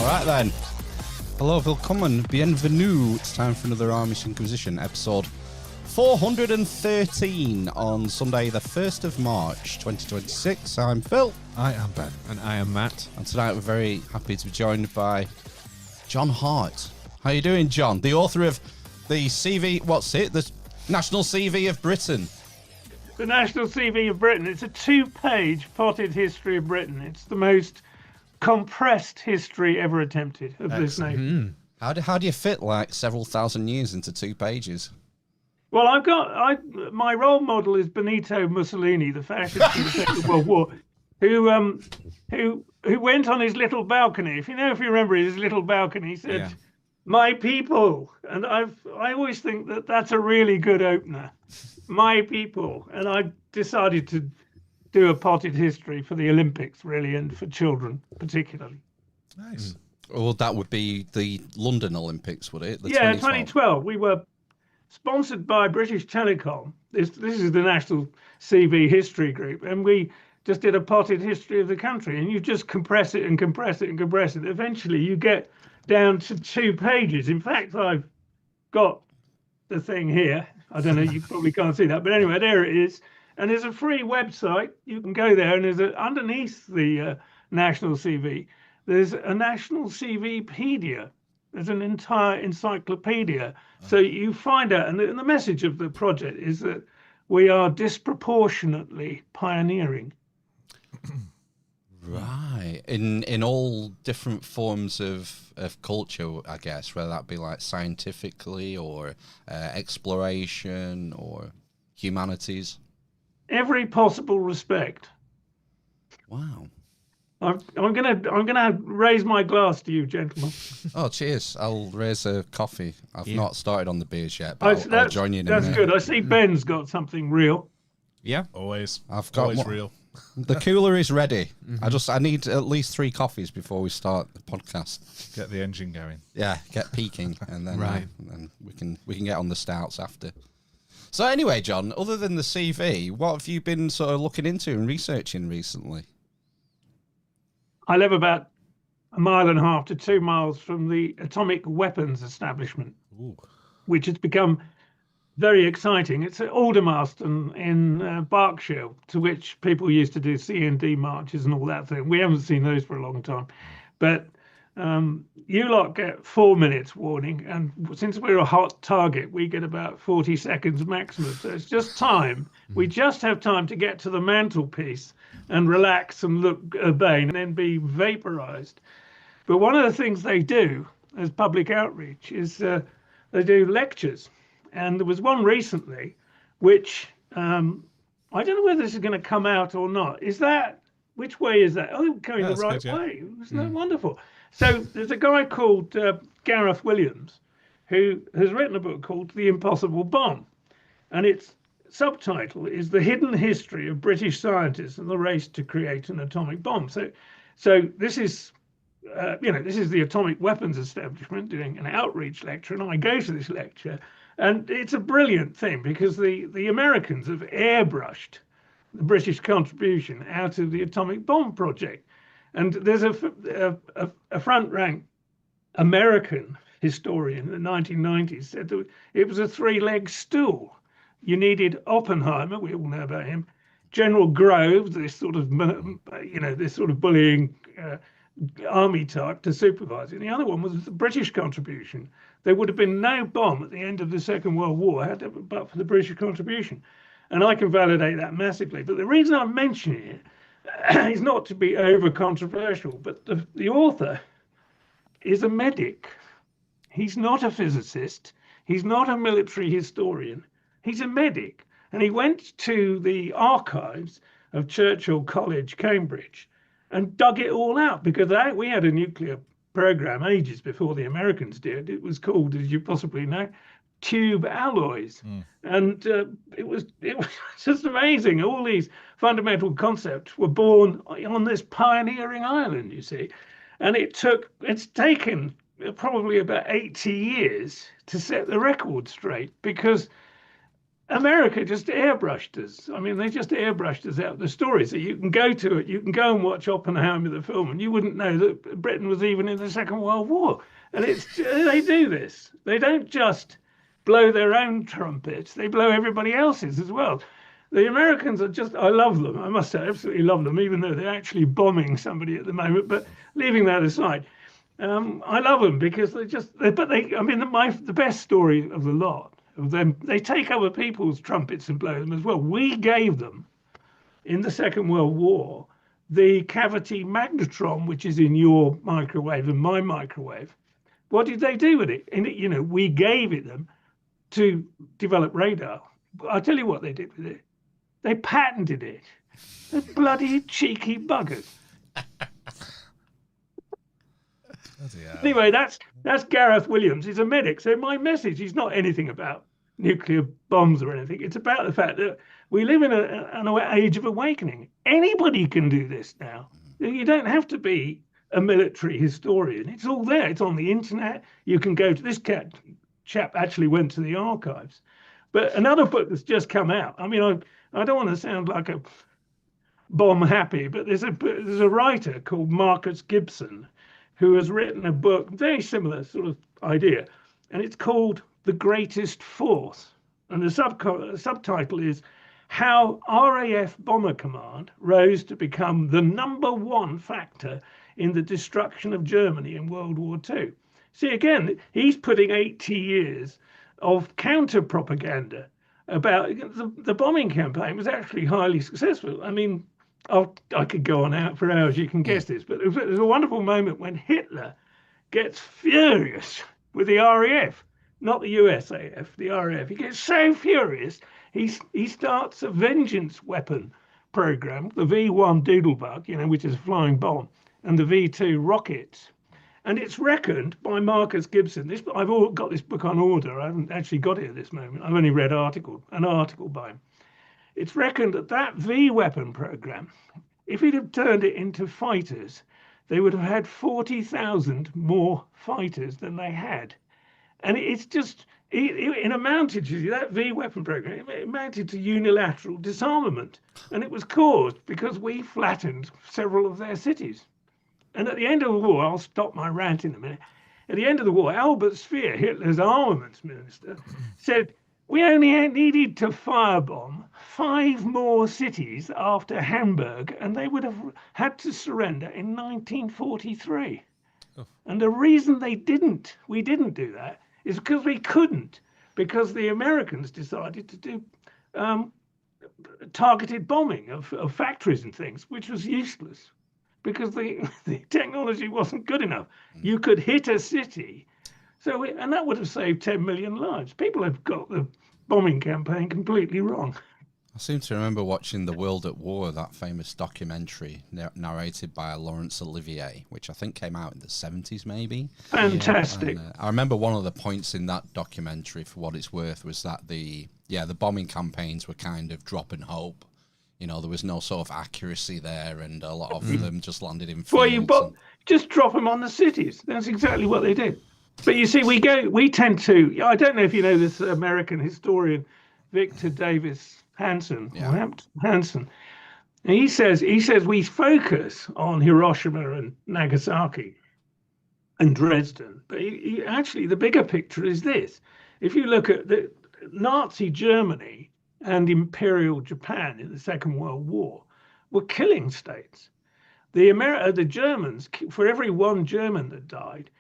Right then. Hello, willkommen, bienvenue. It's time for another Amish Inquisition, episode 413 on Sunday, the 1st of March, 2026. I'm Phil. I am Ben. And I am Matt. And tonight we're very happy to be joined by John Hart. How are you doing, John? The author of the CV, what's it? The National CV of Britain. The National CV of Britain. It's a 2-page potted history of Britain. It's the most compressed history ever attempted of this nation. How do you fit like several thousand years into 2 pages? Well, my role model is Benito Mussolini, the fascist in the Second World War, who went on his little balcony. If you remember his little balcony, he said, "My people," and I always think that that's a really good opener. My people, and I decided to do a potted history for the Olympics, really, and for children particularly. Nice. Well, that would be the London Olympics, would it? The 2012. We were sponsored by British Telecom. This is the National CV History Group, and we just did a potted history of the country, and you just compress it and compress it and compress it. Eventually, you get down to 2 pages. In fact, I've got the thing here. I don't know, you probably can't see that, but anyway, there it is. And there's a free website. You can go there, and underneath the National CV, there's a National CVpedia. There's an entire encyclopedia. So you find out, and the message of the project is that we are disproportionately pioneering. Right. In all different forms of culture, I guess, whether that be like scientifically or exploration or humanities. Every possible respect. Wow. I'm gonna raise my glass to you, gentlemen. Oh, cheers! I'll raise a coffee. I've not started on the beers yet, but I'll join you in a minute. That's good. I see Ben's got something real. Yeah, Always. I've got always one. real. The cooler is ready. I need at least 3 coffees before we start the podcast. Get the engine going. Yeah, get peaking, and then Right. and we can get on the stouts after. So anyway, John, other than the CV, what have you been sort of looking into and researching recently? I live about 1.5 to 2 miles from the atomic weapons establishment, which has become very exciting. It's at Aldermaston in Berkshire, to which people used to do C&D marches and all that thing. We haven't seen those for a long time. But you lot get 4 minutes warning, and since we're a hot target, we get about 40 seconds maximum. So it's just time. We just have time to get to the mantelpiece and relax and look urbane and then be vaporized. But one of the things they do as public outreach is they do lectures. And there was one recently, which I don't know whether this is going to come out or not. Which way is that? Oh, going the right way. Isn't that wonderful? So there's a guy called Gareth Williams who has written a book called The Impossible Bomb. And its subtitle is The Hidden History of British Scientists and the Race to Create an Atomic Bomb. So this is, this is the Atomic Weapons Establishment doing an outreach lecture, and I go to this lecture. And it's a brilliant thing because the Americans have airbrushed the British contribution out of the atomic bomb project. And there's a front-rank American historian in the 1990s said that it was a 3-leg stool. You needed Oppenheimer, we all know about him, General Groves, this sort of bullying army type to supervise it. And the other one was the British contribution. There would have been no bomb at the end of the Second World War but for the British contribution. And I can validate that massively. But the reason I'm mentioning it is not to be over controversial, but the author is a medic. He's not a physicist. He's not a military historian. He's a medic. And he went to the archives of Churchill College, Cambridge, and dug it all out because we had a nuclear program ages before the Americans did. It was called, as you possibly know, tube alloys. And it was just amazing. All these fundamental concepts were born on this pioneering island, you see. And it's taken probably about 80 years to set the record straight because America just airbrushed us. I mean, they just airbrushed us out the story. So you can go to it, you can go and watch Oppenheimer, the film, and you wouldn't know that Britain was even in the Second World War. And they do this. They don't just blow their own trumpets, they blow everybody else's as well. The Americans are just, I love them. I must say, I absolutely love them, even though they're actually bombing somebody at the moment. But leaving that aside, I love them because I mean, the best story of the lot of them, they take other people's trumpets and blow them as well. We gave them, in the Second World War, the cavity magnetron, which is in your microwave and my microwave. What did they do with it? And we gave it them to develop radar. I'll tell you what they did with it. They patented it. They're bloody cheeky buggers. Anyway, that's Gareth Williams. He's a medic. So my message is not anything about nuclear bombs or anything. It's about the fact that we live in an age of awakening. Anybody can do this now. You don't have to be a military historian. It's all there. It's on the internet. You can go to this chap actually went to the archives. But another book that's just come out. I mean, I don't want to sound like a bomb happy, but there's a writer called Marcus Gibson who has written a book, very similar sort of idea, and it's called The Greatest Force. And the subtitle is How RAF Bomber Command Rose to Become the #1 Factor in the Destruction of Germany in World War II. See, again, he's putting 80 years of counter propaganda about the bombing campaign was actually highly successful. I mean, I could go on out for hours, you can guess this, but there's a wonderful moment when Hitler gets furious with the RAF, not the USAF, the RAF. He gets so furious, he starts a vengeance weapon program, the V1 Doodlebug, which is a flying bomb, and the V2 rockets. And it's reckoned by Marcus Gibson. I've got this book on order. I haven't actually got it at this moment. I've only read an article by him. It's reckoned that V weapon program, if he'd have turned it into fighters, they would have had 40,000 more fighters than they had. And it amounted to that V weapon program. It amounted to unilateral disarmament, and it was caused because we flattened several of their cities. And at the end of the war, I'll stop my rant in a minute. At the end of the war, Albert Speer, Hitler's armaments minister, said we only needed to firebomb 5 more cities after Hamburg, and they would have had to surrender in 1943. Oh. And the reason we didn't do that is because we couldn't, because the Americans decided to do targeted bombing of factories and things, which was useless. Because the technology wasn't good enough. You could hit a city. And that would have saved 10 million lives. People have got the bombing campaign completely wrong. I seem to remember watching The World at War, that famous documentary narrated by Laurence Olivier, which I think came out in the 70s maybe. Fantastic. And, I remember one of the points in that documentary, for what it's worth, was that the bombing campaigns were kind of drop and hope. There was no sort of accuracy there, and a lot of them just landed in fields. Well, just drop them on the cities. That's exactly what they did. But you see, we tend to. I don't know if you know this American historian, Victor Davis Hanson. Yeah. Hanson. And he says we focus on Hiroshima and Nagasaki and Dresden, but actually the bigger picture is this: if you look at the Nazi Germany and Imperial Japan in the Second World War were killing states. The Germans, for every one German that died,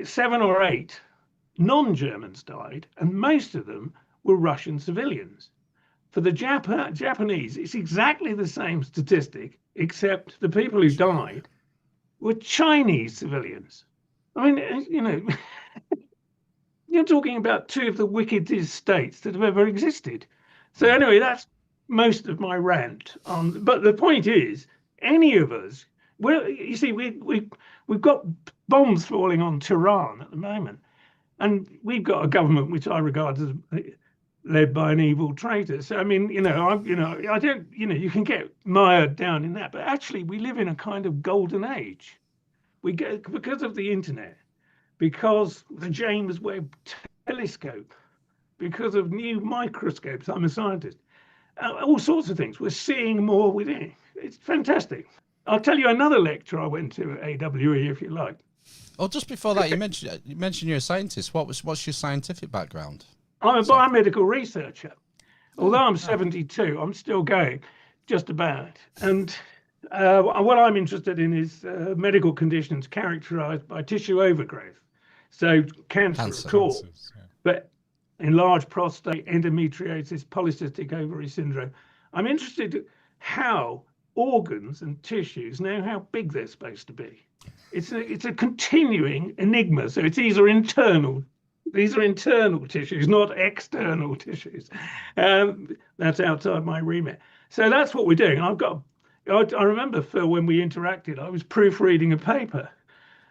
7 or 8 non-Germans died, and most of them were Russian civilians. For the Japanese, it's exactly the same statistic, except the people who died were Chinese civilians. I mean, you're talking about 2 of the wickedest states that have ever existed. So anyway, that's most of my rant on. But the point is, any of us, well, you see, we've got bombs falling on Tehran at the moment, and we've got a government which I regard as led by an evil traitor. So I mean, I don't, you can get mired down in that, but actually, we live in a kind of golden age. We get because of the internet, because the James Webb Telescope because of new microscopes. I'm a scientist. All sorts of things. We're seeing more within. It's fantastic. I'll tell you another lecture I went to at AWE if you like. Oh, just before that, you mentioned you're a scientist. What's your scientific background? I'm a biomedical researcher. Although I'm 72, I'm still going, just about. And what I'm interested in is medical conditions characterized by tissue overgrowth. So cancer at all, but enlarged prostate, endometriosis, polycystic ovary syndrome. I'm interested in how organs and tissues know how big they're supposed to be. It's a continuing enigma. So these are internal tissues, not external tissues. That's outside my remit. So that's what we're doing. I remember, Phil, when we interacted, I was proofreading a paper,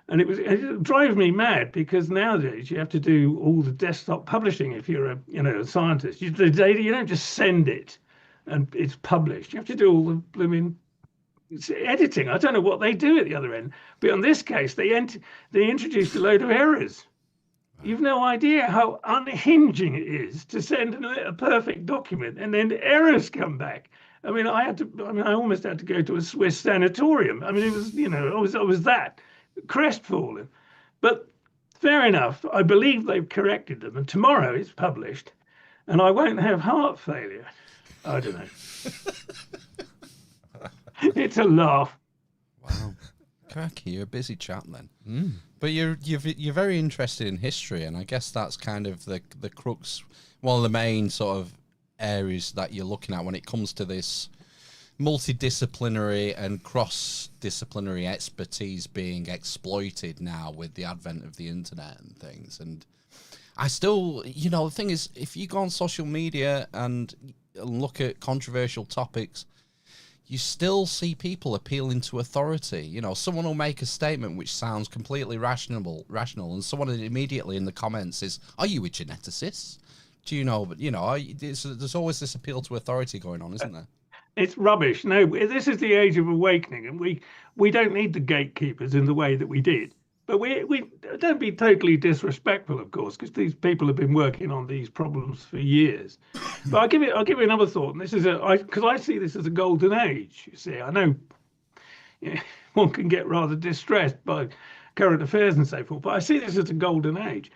and it drove me mad because nowadays you have to do all the desktop publishing if you're a scientist. The data, you don't just send it and it's published. You have to do all the blooming editing. I don't know what they do at the other end, but in this case, they introduced a load of errors. You've no idea how unhinging it is to send a perfect document and then errors come back. I mean, I almost had to go to a Swiss sanatorium. I mean, it was, I was that crestfallen. But fair enough. I believe they've corrected them, and tomorrow it's published, and I won't have heart failure. I don't know. It's a laugh. Wow. Cracky, you're a busy chap then. But you're very interested in history, and I guess that's kind of the crux, one of the main sort of areas that you're looking at when it comes to this multidisciplinary and cross-disciplinary expertise being exploited now with the advent of the internet and things. And I still, the thing is, if you go on social media and look at controversial topics, you still see people appealing to authority. Someone will make a statement which sounds completely rational, and someone immediately in the comments is, "Are you a geneticist? Do you know?" But there's always this appeal to authority going on, isn't there? It's rubbish. No, this is the age of awakening, and we don't need the gatekeepers in the way that we did. But we don't be totally disrespectful, of course, because these people have been working on these problems for years. But I'll give you another thought, and this is because I see this as a golden age. You see, I know one can get rather distressed by current affairs and so forth, but I see this as a golden age.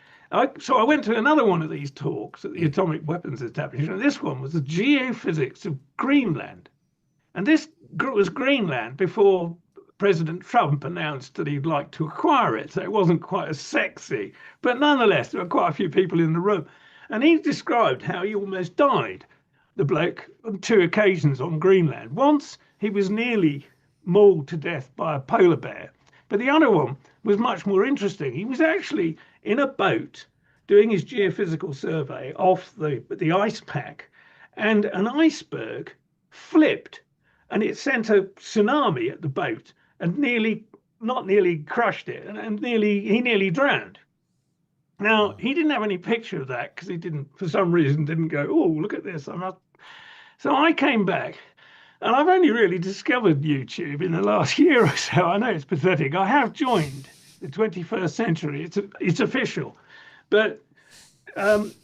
So I went to another one of these talks at the Atomic Weapons Establishment, and this one was the geophysics of Greenland. And this was Greenland before President Trump announced that he'd like to acquire it, so it wasn't quite as sexy. But nonetheless, there were quite a few people in the room. And he described how he almost died, the bloke, on 2 occasions on Greenland. Once, he was nearly mauled to death by a polar bear. But the other one was much more interesting. He was actually in a boat doing his geophysical survey off the ice pack, and an iceberg flipped, and it sent a tsunami at the boat and not nearly crushed it, and he nearly drowned. Now, he didn't have any picture of that because he for some reason didn't go, "Oh, look at this." So I came back, and I've only really discovered YouTube in the last year or so. I know it's pathetic. I have joined the 21st century. It's official. But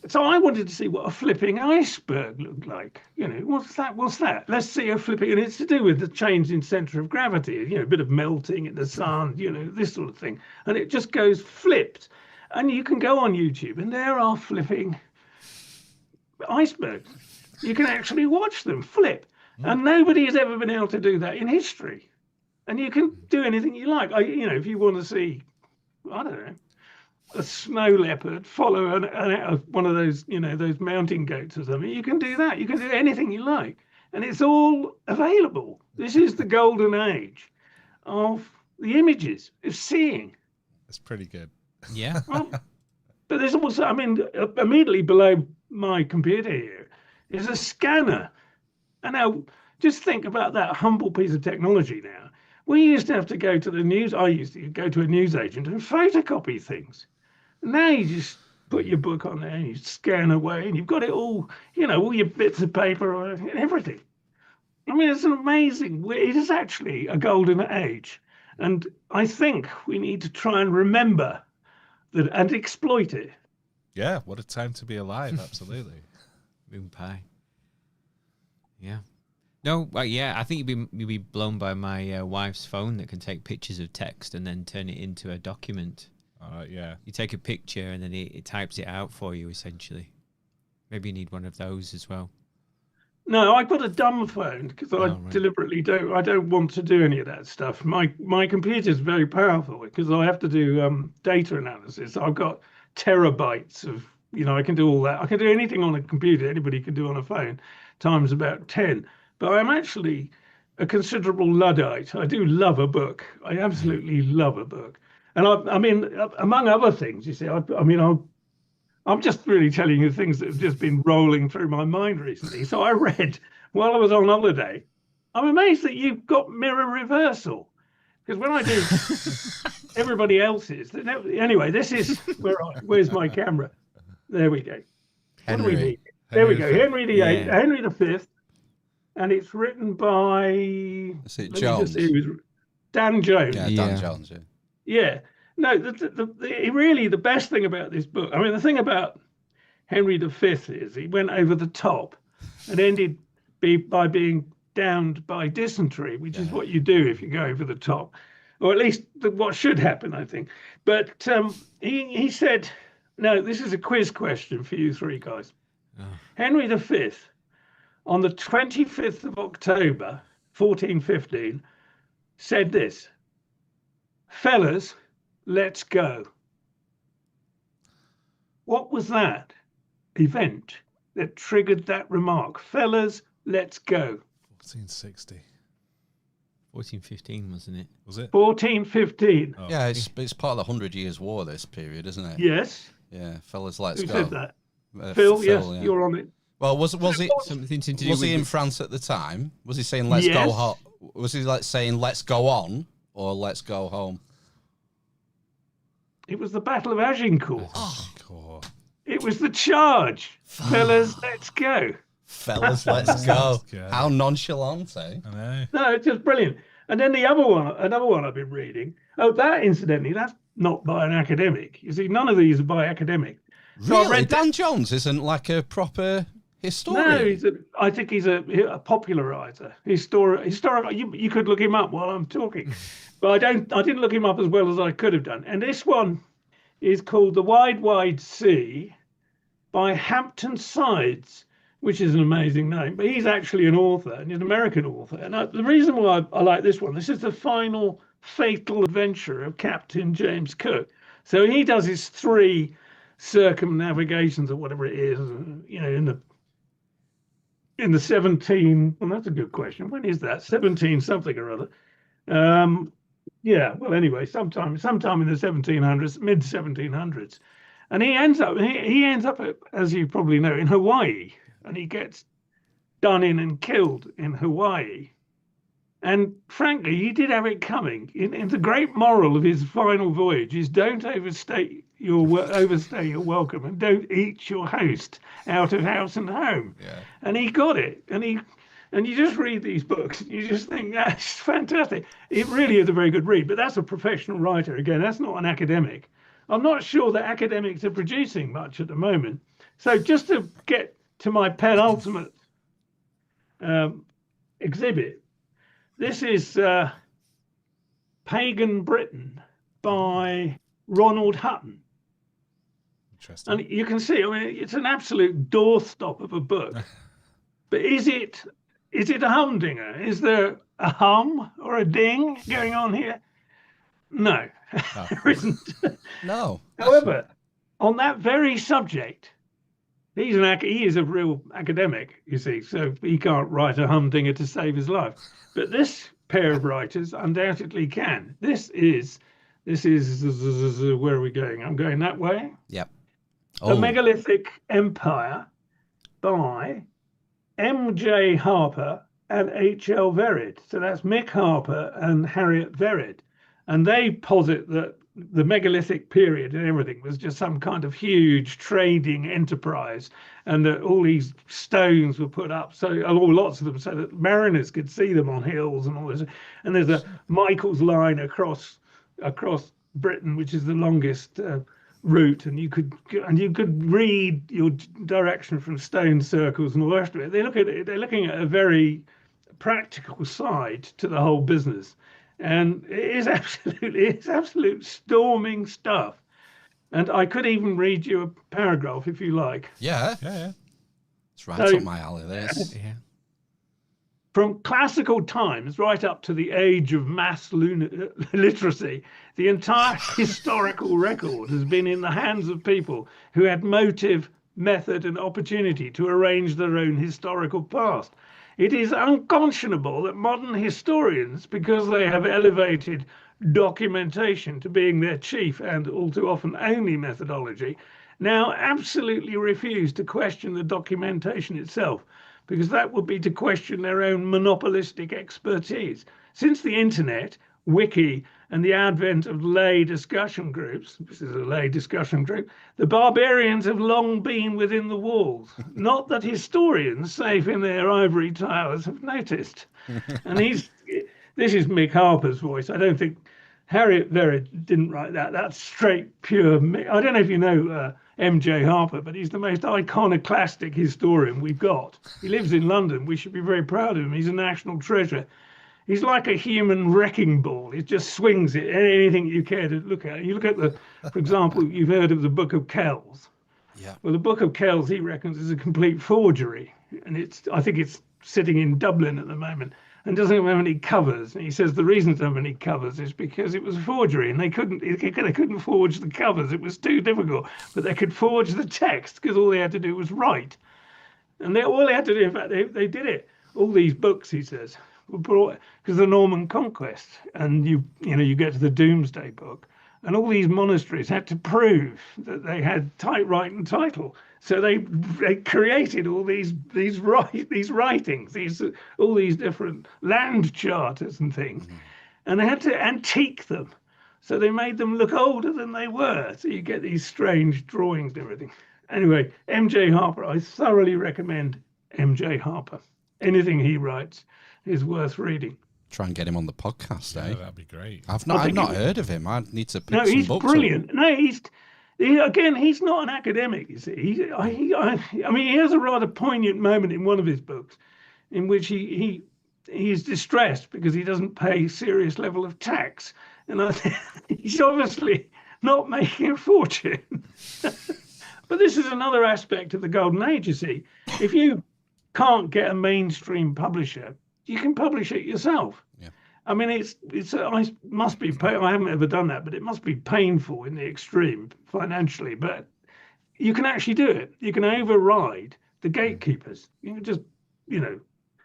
so I wanted to see what a flipping iceberg looked like. What's that? Let's see a flipping, and it's to do with the change in center of gravity, a bit of melting in the sun, this sort of thing. And it just goes flipped. And you can go on YouTube, and there are flipping icebergs. You can actually watch them flip. And nobody has ever been able to do that in history. And you can do anything you like. If you want to see, I don't know, a snow leopard follow one of those, those mountain goats or something, you can do that. You can do anything you like. And it's all available. This is the golden age of the images, of seeing. It's pretty good. Yeah. Well, but there's also, immediately below my computer here is a scanner. And now just think about that humble piece of technology now. We used to have to go to the news. I used to go to a newsagent and photocopy things. Now you just put your book on there and you scan away and you've got it all, all your bits of paper and everything. It's an amazing, it is actually a golden age. And I think we need to try and remember that and exploit it. Yeah, what a time to be alive, absolutely. Moon pie. Yeah. No, well, yeah, I think you'd be blown by my wife's phone that can take pictures of text and then turn it into a document. Yeah. You take a picture and then it types it out for you, essentially. Maybe you need one of those as well. No, I've got a dumb phone because I deliberately don't want to do any of that stuff. My computer is very powerful because I have to do data analysis. I've got terabytes of, I can do all that. I can do anything on a computer anybody can do on a phone, times about 10. But I'm actually a considerable Luddite. I do love a book. I absolutely love a book. And I mean, among other things, you see, I'm just really telling you things that have just been rolling through my mind recently. So I read while I was on holiday. I'm amazed that you've got mirror reversal, because when I do everybody else's. Anyway, this is where's my camera? There we go. Henry. What do we need? There we go. Henry VIII, yeah. Henry V, and it's written by. Is it Jones? Dan Jones. Yeah, Dan Jones. Yeah. Yeah. No, really the best thing about this book, I mean, the thing about Henry V is he went over the top and ended by being downed by dysentery, which is what you do if you go over the top, or at least what should happen, I think. But he said, no, this is a quiz question for you three guys. Oh. Henry V, on the 25th of October, 1415, said this: fellas, let's go. What was that event that triggered that remark? Fellas, let's go. 1460. 1415, wasn't it? Was it? 1415. Oh. Yeah, it's part of the 100 Years' War, this period, isn't it? Yes. Yeah, fellas, let's go. Who said that? Phil, yes, yeah. You're on it. Well, was it something to do was with he in France at the time? Was he saying let's go home? Was he saying let's go on or let's go home? It was the Battle of Agincourt. Oh. It was the charge. Fellas, let's go. Fellas, let's go. How nonchalant, eh? I know. No, it's just brilliant. And then another one I've been reading. Oh, that incidentally, that's not by an academic. You see, none of these are by academic. So really? Dan Jones isn't like a proper historian? No, I think he's a popularizer. Historical. You could look him up while I'm talking. But I didn't look him up as well as I could have done. And this one is called The Wide, Wide Sea by Hampton Sides, which is an amazing name. But he's actually an author, and he's an American author. And the reason why I like this one, this is the final fatal adventure of Captain James Cook. So he does his 3 circumnavigations or whatever it is, in the 17. Well, that's a good question. When is that? 17 something or other. Yeah, well, anyway, sometime in the 1700s, mid 1700s, and he ends up, as you probably know, in Hawaii, and he gets done in and killed in Hawaii. And frankly, he did have it coming. In the great moral of his final voyage is don't overstay your welcome, and don't eat your host out of house and home. Yeah. And he got it, and you just read these books, and you just think that's fantastic. It really is a very good read, but that's a professional writer. Again, that's not an academic. I'm not sure that academics are producing much at the moment. So just to get to my penultimate exhibit, this is Pagan Britain by Ronald Hutton. Interesting. And you can see, I mean, it's an absolute doorstop of a book. But is it a humdinger? Is there a hum or a ding going on here? No, there isn't. No. However, on that very subject, he is a real academic, you see, so he can't write a humdinger to save his life. But this pair of writers undoubtedly can. This is where are we going? I'm going that way. Yep. The Megalithic Empire by M.J. Harper and H.L. Verrid. So that's Mick Harper and Harriet Verrid. And they posit that the megalithic period and everything was just some kind of huge trading enterprise, and that all these stones were put up, lots of them, so that mariners could see them on hills and all this. And there's a Michael's line across Britain, which is the longest route, and you could read your direction from stone circles and all the rest of it. They're looking at a very practical side to the whole business, and it's absolute storming stuff. And I could even read you a paragraph if you like. Yeah. Yeah. It's right up my alley, this. Yeah. From classical times right up to the age of mass literacy, the entire historical record has been in the hands of people who had motive, method, and opportunity to arrange their own historical past. It is unconscionable that modern historians, because they have elevated documentation to being their chief and all too often only methodology, now absolutely refuse to question the documentation itself, because that would be to question their own monopolistic expertise. Since the internet, wiki, and the advent of lay discussion groups, this is a lay discussion group, the barbarians have long been within the walls. Not that historians, safe in their ivory towers, have noticed. And this is Mick Harper's voice. I don't think Harriet Verret didn't write that. That's straight, pure Mick. I don't know if you know M.J. Harper, but he's the most iconoclastic historian we've got. He lives in London. We should be very proud of him. He's a national treasure. He's like a human wrecking ball. He just swings it, anything you care to look at. You look at for example, you've heard of the Book of Kells. Yeah. Well, the Book of Kells, he reckons, is a complete forgery. And I think it's sitting in Dublin at the moment and doesn't have any covers. And he says the reason it doesn't have any covers is because it was a forgery and they couldn't forge the covers. It was too difficult, but they could forge the text because all they had to do was write. And all they had to do, in fact, they did it. All these books, he says, were brought because the Norman Conquest, and you get to the Doomsday Book, and all these monasteries had to prove that they had right and title. So they created all these writings, all these different land charters and things, and they had to antique them. So they made them look older than they were. So you get these strange drawings and everything. Anyway, M.J. Harper, I thoroughly recommend M.J. Harper. Anything he writes is worth reading. Try and get him on the podcast, eh? Yeah, that'd be great. I've not heard of him. I need to pick some he's books brilliant. up. No, he's not an academic, you see. I mean, he has a rather poignant moment in one of his books in which he is distressed because he doesn't pay a serious level of tax. And I think he's obviously not making a fortune. But this is another aspect of the golden age, you see. If you can't get a mainstream publisher, you can publish it yourself. Yeah. I mean, I must be. I haven't ever done that, but it must be painful in the extreme financially. But you can actually do it. You can override the gatekeepers. You can just,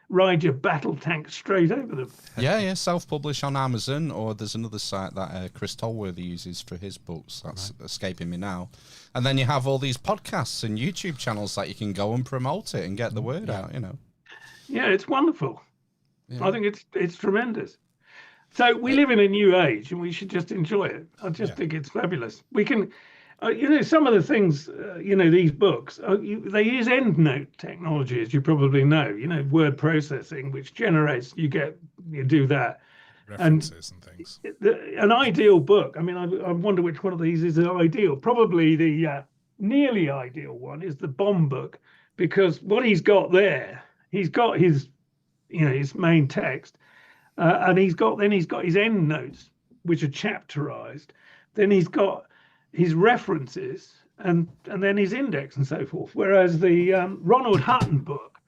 ride your battle tank straight over them. Yeah, self-publish on Amazon, or there's another site that Chris Tolworthy uses for his books. That's escaping me now. And then you have all these podcasts and YouTube channels that you can go and promote it and get the word out. Yeah, it's wonderful. Yeah. I think it's tremendous. So we live in a new age, and we should just enjoy it. I just think it's fabulous. We can, some of the things, these books, they use EndNote technology, as you probably know. Word processing, which generates, you do that. References and things. An ideal book. I mean, I wonder which one of these is ideal. Probably the nearly ideal one is the Bomb book, because what he's got there, he's got his main text, and he's got his end notes, which are chapterized. Then he's got his references, and then his index and so forth. Whereas the Ronald Hutton book,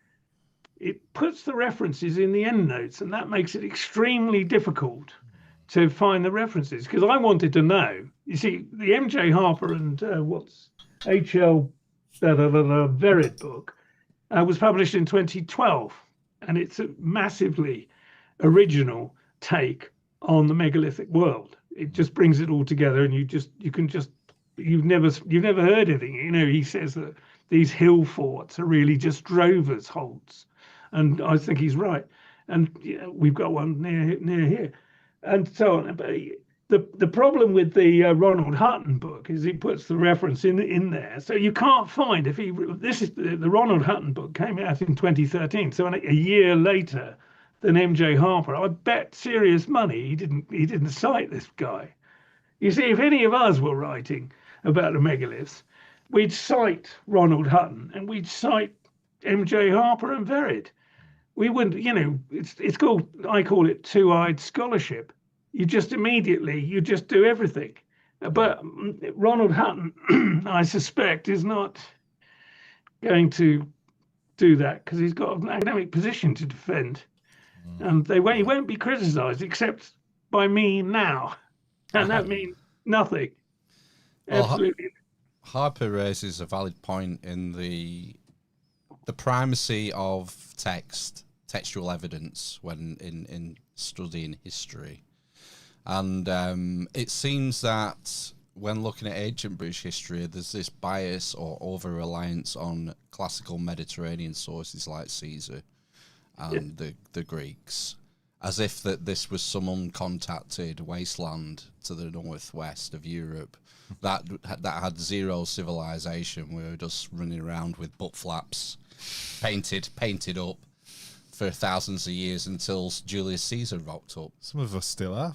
it puts the references in the end notes, and that makes it extremely difficult to find the references. Because I wanted to know, you see, the M.J. Harper and what's H.L. Verret book was published in 2012. And it's a massively original take on the megalithic world. It just brings it all together, and you've never heard anything. He says that these hill forts are really just drovers' holds, and I think he's right. And we've got one near here, and so on. But the problem with the Ronald Hutton book is he puts the reference in there, so you can't find the Ronald Hutton book came out in 2013, so a year later than M.J. Harper. I bet serious money he didn't cite this guy. You see, if any of us were writing about the megaliths, we'd cite Ronald Hutton and we'd cite M.J. Harper and Verrid. We wouldn't, it's called, I call it two-eyed scholarship. You just do everything. But Ronald Hutton, I suspect, is not going to do that because he's got an academic position to defend. And he won't be criticised except by me now. And that means nothing. Absolutely. Harper raises a valid point in the primacy of textual evidence when in studying history. And it seems that when looking at ancient British history, there's this bias or over-reliance on classical Mediterranean sources like Caesar and the Greeks, as if that this was some uncontacted wasteland to the northwest of Europe that had zero civilization. We were just running around with butt flaps, painted up for thousands of years until Julius Caesar rocked up. Some of us still are.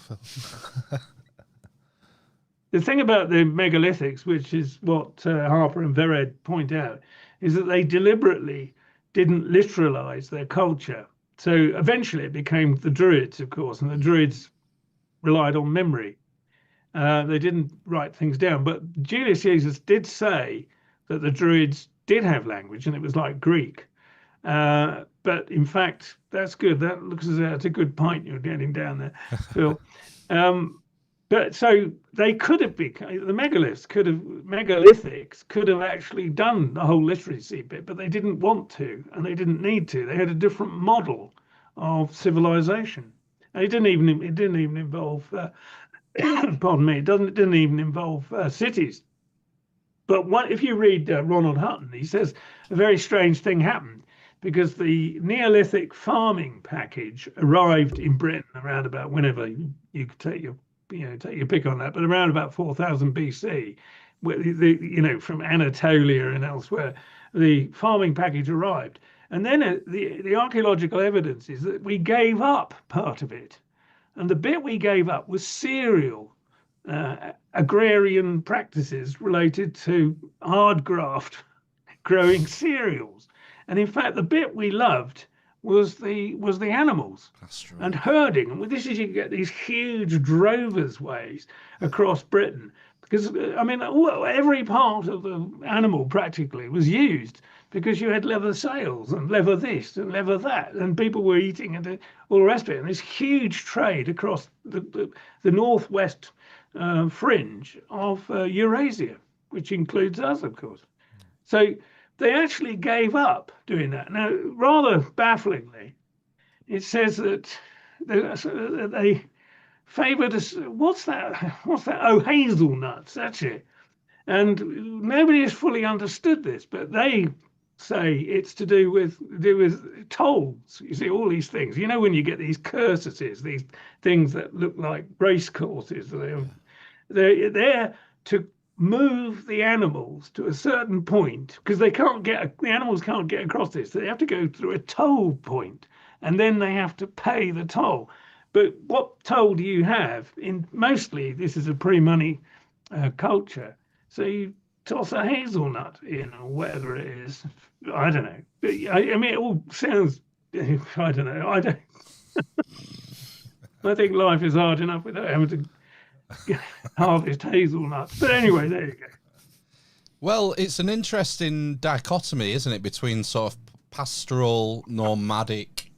The thing about the megalithics, which is what Harper and Verrid point out, is that they deliberately didn't literalize their culture. So eventually it became the Druids, of course, and the Druids relied on memory. They didn't write things down. But Julius Caesar did say that the Druids did have language, and it was like Greek. But in fact, that's good. That looks as though it's a good point you're getting down there, Phil. But so they could have become, the megalithics could have actually done the whole literacy bit, but they didn't want to, and they didn't need to. They had a different model of civilization. And it didn't even involve, pardon me, it didn't even involve cities. But if you read Ronald Hutton, he says a very strange thing happened because the Neolithic farming package arrived in Britain around about whenever you could take your pick on that, but around about 4000 BC, where from Anatolia and elsewhere, the farming package arrived. And then the archaeological evidence is that we gave up part of it. And the bit we gave up was cereal, agrarian practices related to hard graft growing cereals. And in fact, the bit we loved was the animals and herding. And this is, you get these huge drovers ways across Britain, because I mean every part of the animal practically was used, because you had leather sails and leather this and leather that, and people were eating and all the rest of it. And this huge trade across the northwest fringe of Eurasia, which includes us, of course. So they actually gave up doing that. Now, rather bafflingly, it says that they favoured us. What's that? Oh, hazelnuts. That's it. And nobody has fully understood this, but they say it's to do with tolls. You see, all these things. You know, when you get these cursuses, these things that look like race courses, they're there to move the animals to a certain point, because the animals can't get across this. They have to go through a toll point, and then they have to pay the toll. But what toll do you have? Mostly this is a pre-money culture. So you toss a hazelnut in, or whatever it is. I don't know. But, I mean, it all sounds, I don't know. I think life is hard enough without having to harvest hazelnuts. But anyway, there you go. Well, it's an interesting dichotomy, isn't it, between sort of pastoral, nomadic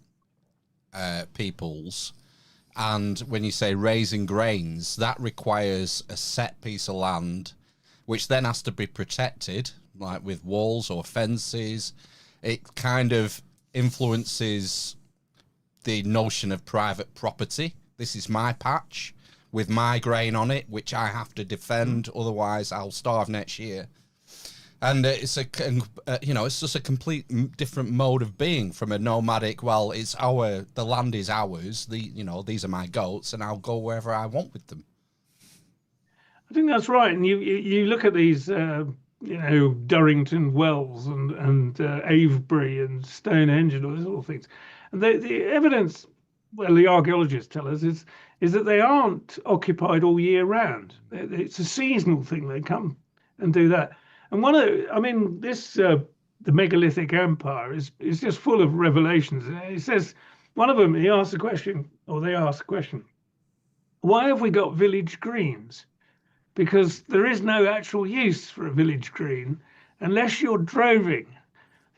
peoples, and when you say raising grains, that requires a set piece of land, which then has to be protected, like with walls or fences. It kind of influences the notion of private property. This is my patch with my grain on it, which I have to defend, otherwise I'll starve next year. And it's it's just a complete different mode of being from a nomadic. Well, the land is ours. These are my goats, and I'll go wherever I want with them. I think that's right. And you look at these, Durrington Wells and Avebury and Stonehenge and all these little things, and the evidence, well, the archaeologists tell us is that they aren't occupied all year round. It's a seasonal thing. They come and do that. And I mean, this the megalithic empire is just full of revelations. He says one of them. He asks a question, or they ask a question: why have we got village greens? Because there is no actual use for a village green unless you're droving.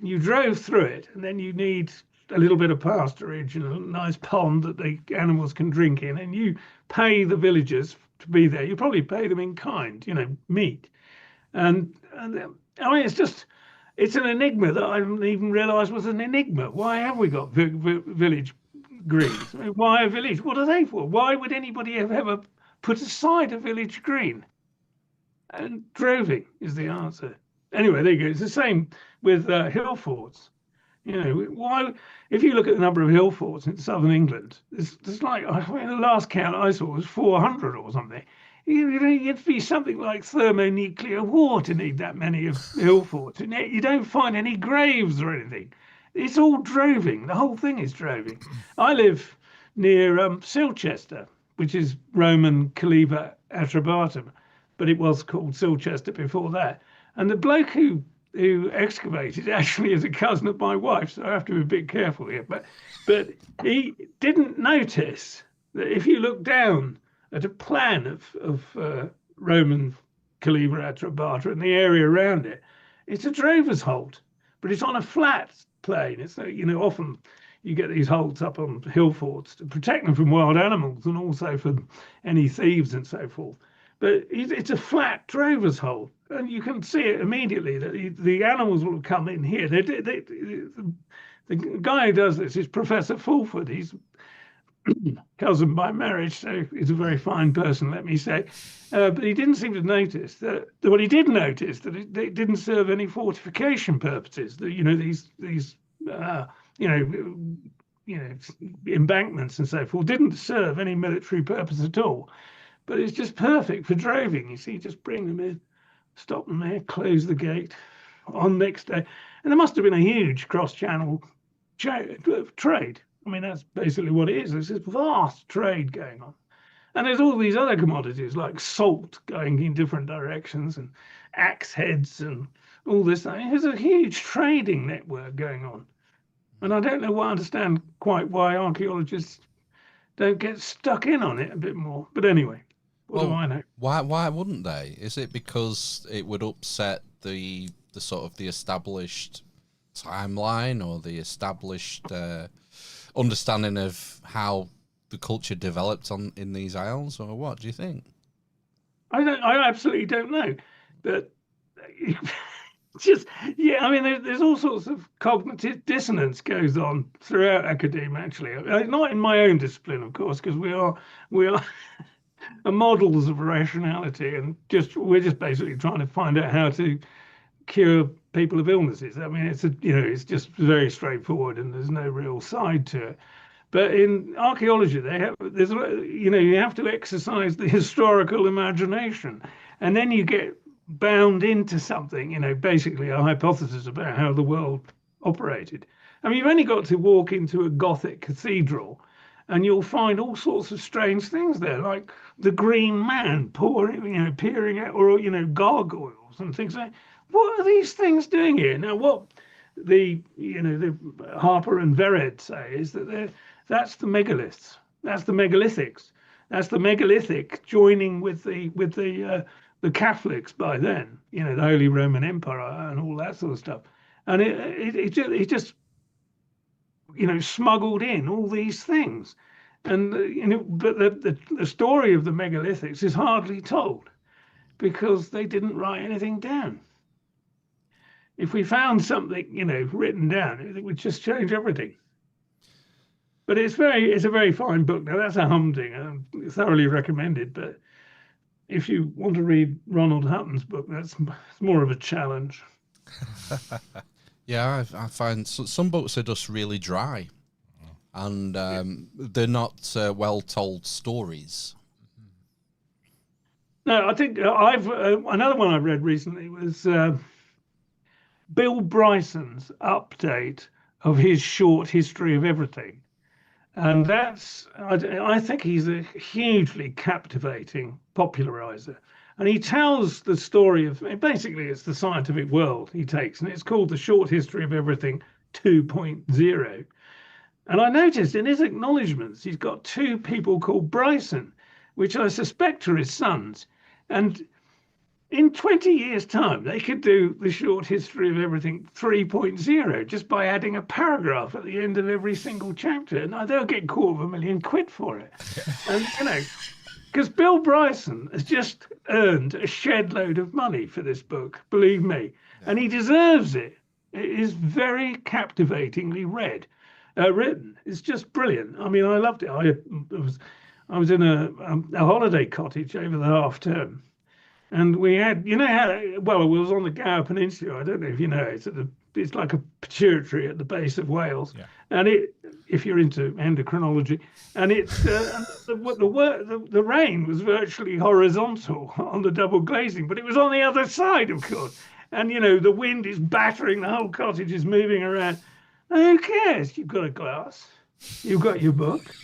You drove through it, and then you need a little bit of pasturage and a nice pond that the animals can drink in, and you pay the villagers to be there. You probably pay them in kind, meat. And I mean, it's an enigma that I didn't even realise was an enigma. Why have we got village greens? I mean, why a village? What are they for? Why would anybody have ever put aside a village green? And droving is the answer. Anyway, there you go. It's the same with hill forts. Why? If you look at the number of hill forts in southern England, there's like, I mean, the last count I saw was 400 or something. It'd be something like thermonuclear war to need that many of hill forts, and yet you don't find any graves or anything. It's all droving. The whole thing is droving. I live near Silchester, which is Roman Caliber Atrebatum, but it was called Silchester before that. And the bloke who excavated actually is a cousin of my wife, so I have to be a bit careful here. But he didn't notice that if you look down at a plan of Roman Caliber Atrebata and the area around it, it's a drover's holt, but it's on a flat plain. It's often you get these holts up on hill forts to protect them from wild animals and also from any thieves and so forth. But it's a flat drover's holt, and you can see it immediately that the animals will come in here. The guy who does this is Professor Fulford. He's cousin by marriage, so he's a very fine person, let me say. But he didn't seem to notice that. Well, he did notice that it didn't serve any fortification purposes. These embankments and so forth didn't serve any military purpose at all. But it's just perfect for droving. You see, just bring them in, stop them there, close the gate on next day. And there must have been a huge cross-channel trade. I mean, that's basically what it is. There's this vast trade going on. And there's all these other commodities like salt going in different directions and axe heads and all this. There's a huge trading network going on. And I don't understand quite why archaeologists don't get stuck in on it a bit more. But anyway, what do I know? Why wouldn't they? Is it because it would upset the sort of the established timeline or the established understanding of how the culture developed in these isles, or what do you think? I absolutely don't know, but I mean, there's all sorts of cognitive dissonance goes on throughout academia. Actually, not in my own discipline, of course, because we are models of rationality, and we're just basically trying to find out how to cure people of illnesses. I mean, it's just very straightforward, and there's no real side to it. But in archaeology, you have to exercise the historical imagination, and then you get bound into something, basically a hypothesis about how the world operated. I mean, you've only got to walk into a Gothic cathedral, and you'll find all sorts of strange things there, like the Green Man peering out, or gargoyles and things like. What are these things doing here? Now, what the Harper and Vered say is that that's the megaliths, that's the megalithics, that's the megalithic joining with the Catholics by then, the Holy Roman Empire and all that sort of stuff, and it just smuggled in all these things, and but the story of the megalithics is hardly told because they didn't write anything down. If we found something, written down, it would just change everything. But it's a very fine book. Now that's a humdinger, thoroughly recommended. But if you want to read Ronald Hutton's book, that's more of a challenge. Yeah, I find some books are just really dry, and they're not well-told stories. No, I think another one I read recently was Bill Bryson's update of his short history of everything. And I think he's a hugely captivating popularizer. And he tells the story of, basically it's the scientific world he takes, and it's called The Short History of Everything 2.0. And I noticed in his acknowledgements, he's got two people called Bryson, which I suspect are his sons. And in 20 years' time, they could do The Short History of Everything 3.0 just by adding a paragraph at the end of every single chapter. And they'll get £250,000 for it. And, because Bill Bryson has just earned a shed load of money for this book, believe me, and he deserves it. It is very captivatingly written. It's just brilliant. I mean, I loved it. I was in a holiday cottage over the half term, and we had, it was on the Gower Peninsula. I don't know if you know, it's like a pituitary at the base of Wales, and if you're into endocrinology, and it's the rain was virtually horizontal on the double glazing, but it was on the other side, of course, and the wind is battering, the whole cottage is moving around. Who cares? You've got a glass, you've got your book,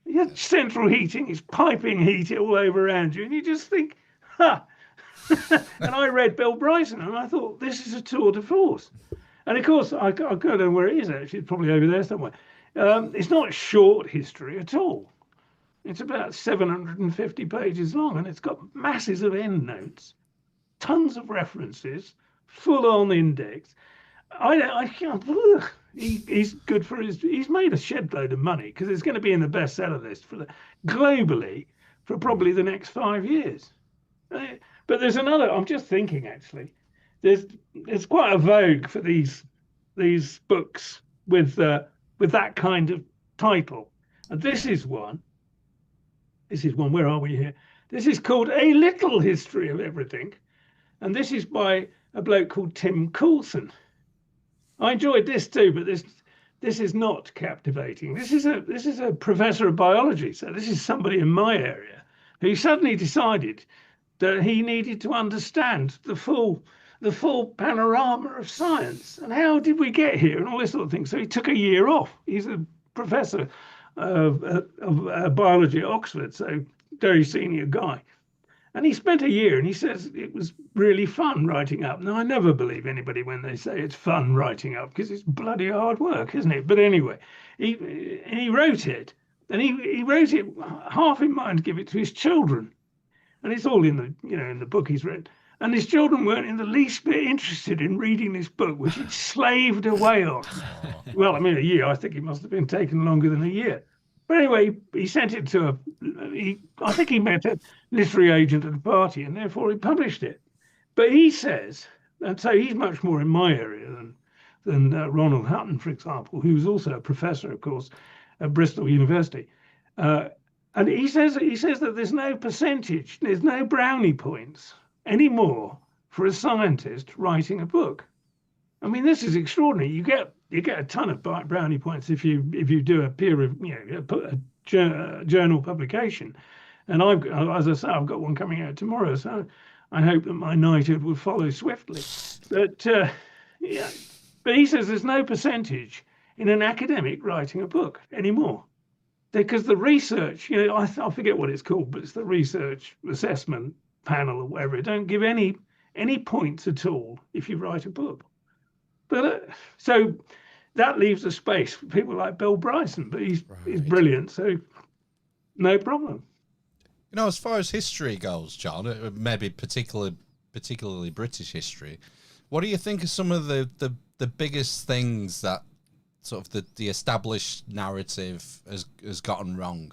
your central heating is piping heat all over around you, and you just think, ha. And I read Bill Bryson, and I thought, this is a tour de force. And of course, I don't know where it is, actually. It's probably over there somewhere. It's not short history at all. It's about 750 pages long, and it's got masses of endnotes, tons of references, full-on index. He's good for he's made a shed load of money, because it's going to be in the bestseller list globally for probably the next 5 years. But there's another. I'm just thinking, actually, there's quite a vogue for these books with that kind of title, and this is one. Where are we here? This is called A Little History of Everything, and this is by a bloke called Tim Coulson. I enjoyed this too, but this is not captivating. This is a professor of biology, so this is somebody in my area who suddenly decided that he needed to understand the full panorama of science and how did we get here and all this sort of thing. So he took a year off. He's a professor of biology at Oxford, so very senior guy. And he spent a year, and he says it was really fun writing up. Now, I never believe anybody when they say it's fun writing up, because it's bloody hard work, isn't it? But anyway, he wrote it, and he wrote it half in mind to give it to his children. And it's all in the book he's read. And his children weren't in the least bit interested in reading this book, which he'd slaved away on. Well, I mean, a year. I think it must have been taken longer than a year. But anyway, he sent it to I think he met a literary agent at the party, and therefore he published it. But he says, and so he's much more in my area than Ronald Hutton, for example, who was also a professor, of course, at Bristol University. And he says that there's no percentage, there's no brownie points anymore for a scientist writing a book. I mean, this is extraordinary. You get a ton of brownie points if you do a peer review, a journal publication. And as I say, I've got one coming out tomorrow, so I hope that my knighthood will follow swiftly. But but he says there's no percentage in an academic writing a book anymore. Because the research, I forget what it's called, but it's the research assessment panel or whatever. It don't give any points at all if you write a book. But so that leaves a space for people like Bill Bryson, but he's brilliant, so no problem. As far as history goes, John, maybe particularly British history, what do you think are some of the biggest things that sort of the established narrative has gotten wrong?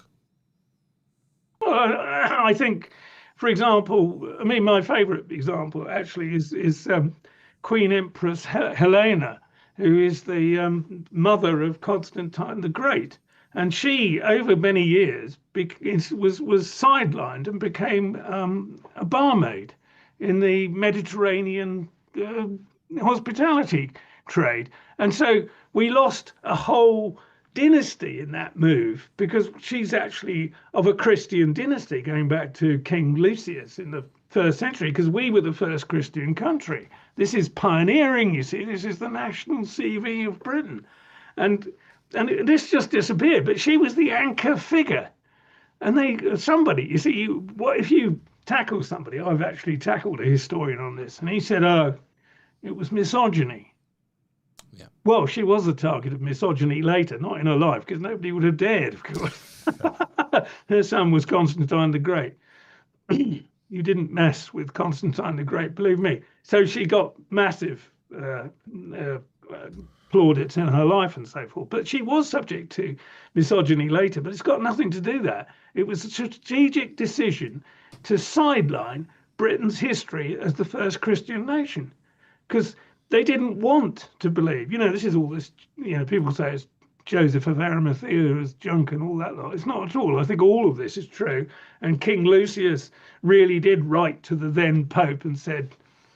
Well, I think, for example, my favourite example actually is Queen Empress Helena, who is the mother of Constantine the Great, and she, over many years, was sidelined and became a barmaid in the Mediterranean hospitality trade, and so we lost a whole dynasty in that move, because she's actually of a Christian dynasty going back to King Lucius in the 1st century, because we were the first Christian country. This is pioneering, you see. This is the national CV of Britain. And this just disappeared, but she was the anchor figure. And somebody, you see, what if you tackle somebody. I've actually tackled a historian on this, and he said, "Oh, it was misogyny." Yeah. Well, she was the target of misogyny later, not in her life, because nobody would have dared, of course. Her son was Constantine the Great. You didn't mess with Constantine the Great, believe me. So she got massive plaudits in her life and so forth. But she was subject to misogyny later, but it's got nothing to do with that. It was a strategic decision to sideline Britain's history as the first Christian nation, because they didn't want to believe. This is all this, people say it's Joseph of Arimathea as junk and all that lot. It's not at all. I think all of this is true. And King Lucius really did write to the then Pope and said,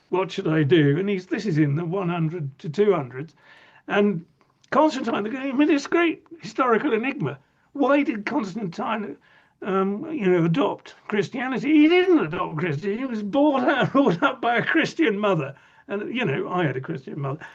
what should I do? And this is in the 100 to 200s. And Constantine, this great historical enigma. Why did Constantine, adopt Christianity? He didn't adopt Christianity. He was brought up by a Christian mother. And, I had a Christian mother,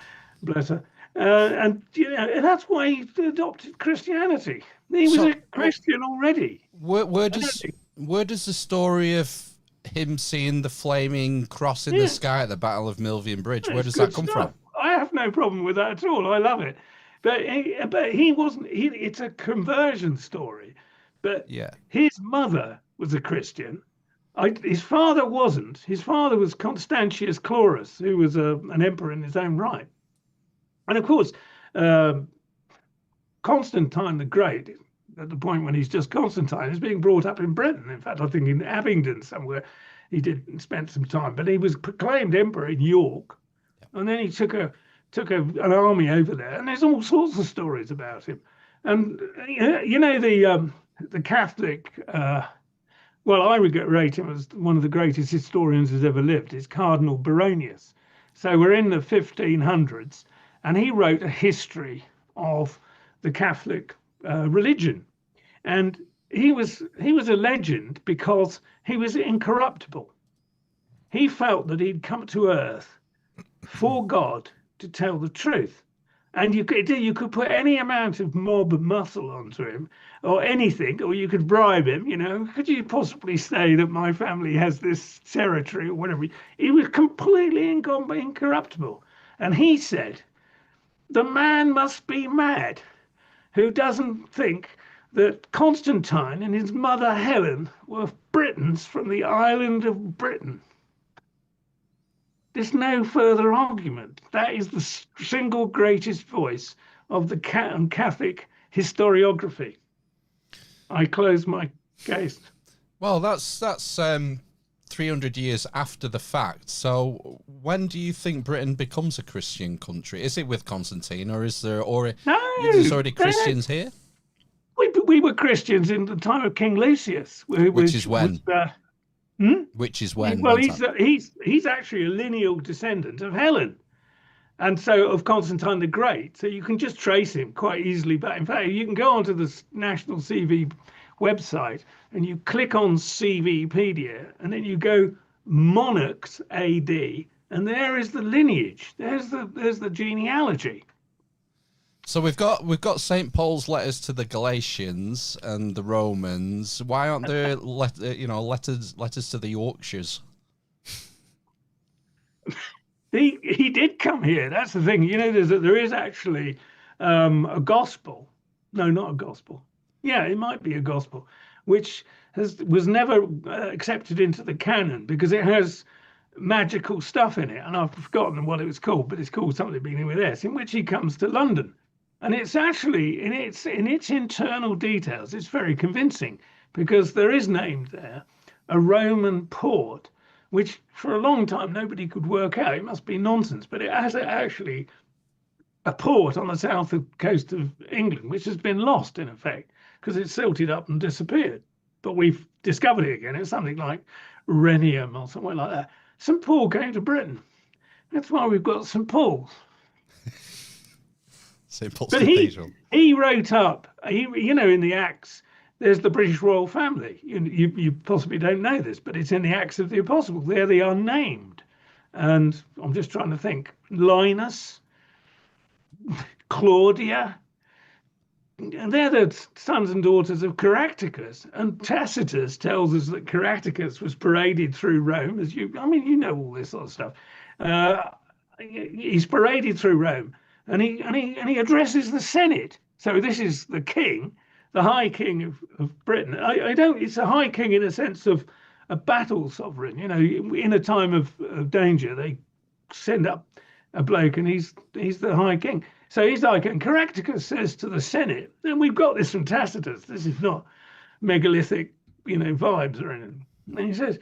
bless her. And that's why he adopted Christianity. He was a Christian already. Where does the story of him seeing the flaming cross in the sky at the Battle of Milvian Bridge, where does that come from? I have no problem with that at all. I love it. But he wasn't. It's a conversion story. But his mother was a Christian. His father wasn't. His father was Constantius Chlorus, who was an emperor in his own right. And of course, Constantine the Great, at the point when he's just Constantine, is being brought up in Britain. In fact, I think in Abingdon somewhere he did spend some time. But he was proclaimed emperor in York, and then he took an army over there. And there's all sorts of stories about him. And the Catholic. Well, I rate him as one of the greatest historians who's ever lived. Is Cardinal Baronius. So we're in the 1500s. And he wrote a history of the Catholic religion, and he was a legend because he was incorruptible. He felt that he'd come to earth for God to tell the truth, and you could put any amount of mob muscle onto him, or anything, or you could bribe him. Could you possibly say that my family has this territory or whatever? He was completely incorruptible, and he said, the man must be mad who doesn't think that Constantine and his mother Helen were Britons from the island of Britain. There's no further argument. That is the single greatest voice of the Catholic historiography. I close my case. Well, that's 300 years after the fact. So when do you think Britain becomes a Christian country? Is it with Constantine, or is there already Christians here? We were Christians in the time of King Lucius, which is when. Which is when. Well, he's actually a lineal descendant of Helen, and so of Constantine the Great. So you can just trace him quite easily back. In fact, you can go onto the National CV website and you click on CVpedia, and then you go monarchs AD, and there is the lineage. There's the genealogy. So we've got St. Paul's letters to the Galatians and the Romans. Why aren't there letters to the Yorkshires? He did come here. That's the thing. There is actually a gospel. No, not a gospel. Yeah, it might be a gospel, which was never accepted into the canon because it has magical stuff in it, and I've forgotten what it was called, but it's called something beginning with S, in which he comes to London, and it's actually in its internal details, it's very convincing because there is named there a Roman port, which for a long time nobody could work out. It must be nonsense, but it has actually a port on the south coast of England, which has been lost in effect because it silted up and disappeared. But we've discovered it again. It's something like Rhenium or somewhere like that. St. Paul came to Britain. That's why we've got St. Paul's. St. Paul's but he wrote up, in the Acts, there's the British royal family. You possibly don't know this, but it's in the Acts of the Apostles. There they are named. And I'm just trying to think. Linus, Claudia, they're the sons and daughters of Caractacus, and Tacitus tells us that Caractacus was paraded through Rome. You know all this sort of stuff. He's paraded through Rome, and he addresses the Senate. So this is the king, the High King of Britain. It's a High King in a sense of a battle sovereign. You know, in a time of danger, they send up a bloke, and he's the High King. So he's like, and Caractacus says to the Senate, and we've got this from Tacitus, this is not megalithic, vibes or anything. And he says,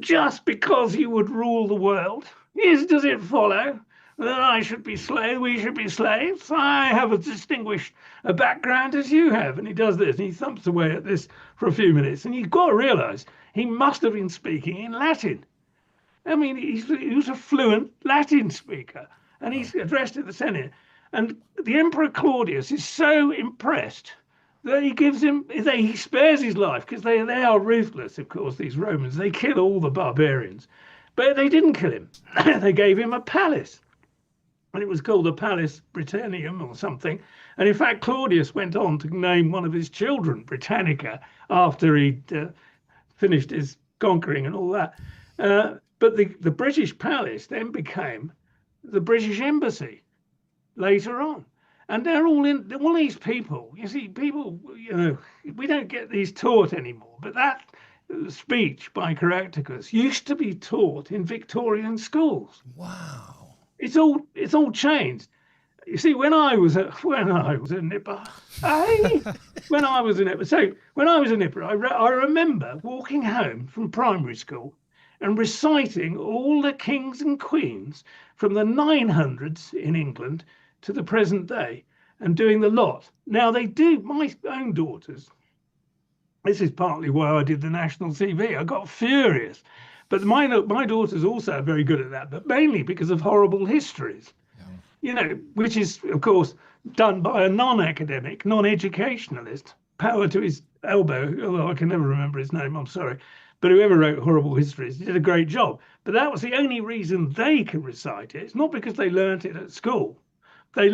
just because you would rule the world, does it follow that we should be slaves? I have as distinguished a background as you have. And he does this, and he thumps away at this for a few minutes. And you've got to realize he must have been speaking in Latin. I mean, he was a fluent Latin speaker, and he's addressed to the Senate. And the Emperor Claudius is so impressed that he spares his life, because they are ruthless, of course, these Romans. They kill all the barbarians. But they didn't kill him. They gave him a palace. And it was called the Palace Britannicum or something. And in fact, Claudius went on to name one of his children Britannica after he'd finished his conquering and all that. But the British palace then became the British embassy later on. And they're all these people. You see, we don't get these taught anymore. But that speech by Caractacus used to be taught in Victorian schools. Wow. It's all changed. You see, when I was a nipper, I remember walking home from primary school and reciting all the kings and queens from the 900s in England to the present day, and doing the lot. Now they do, my own daughters. This is partly why I did the national TV. I got furious. But my daughters also are very good at that, but mainly because of horrible histories. Yeah. Which is, of course, done by a non-academic, non-educationalist. Power to his elbow, although I can never remember his name, I'm sorry. But whoever wrote horrible histories did a great job. But that was the only reason they could recite it. It's not because they learnt it at school. The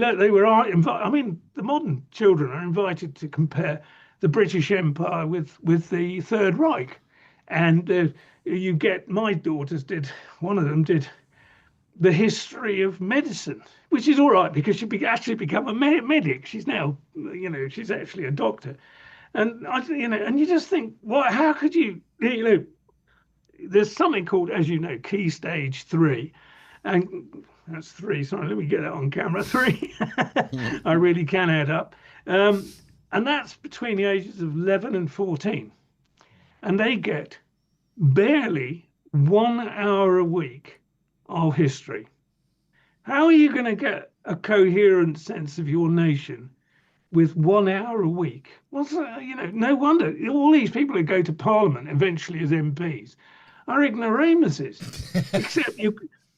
modern children are invited to compare the British Empire with the Third Reich. And my daughters one of them did the history of medicine, which is all right because she actually become a medic. She's now, she's actually a doctor. And and you just think, how could you, there's something called, as you know, key stage 3. And that's 3. Sorry, let me get that on camera. 3. I really can add up. And that's between the ages of 11 and 14. And they get barely 1 hour a week of history. How are you going to get a coherent sense of your nation with 1 hour a week? Well, no wonder all these people who go to Parliament eventually as MPs are ignoramuses. Except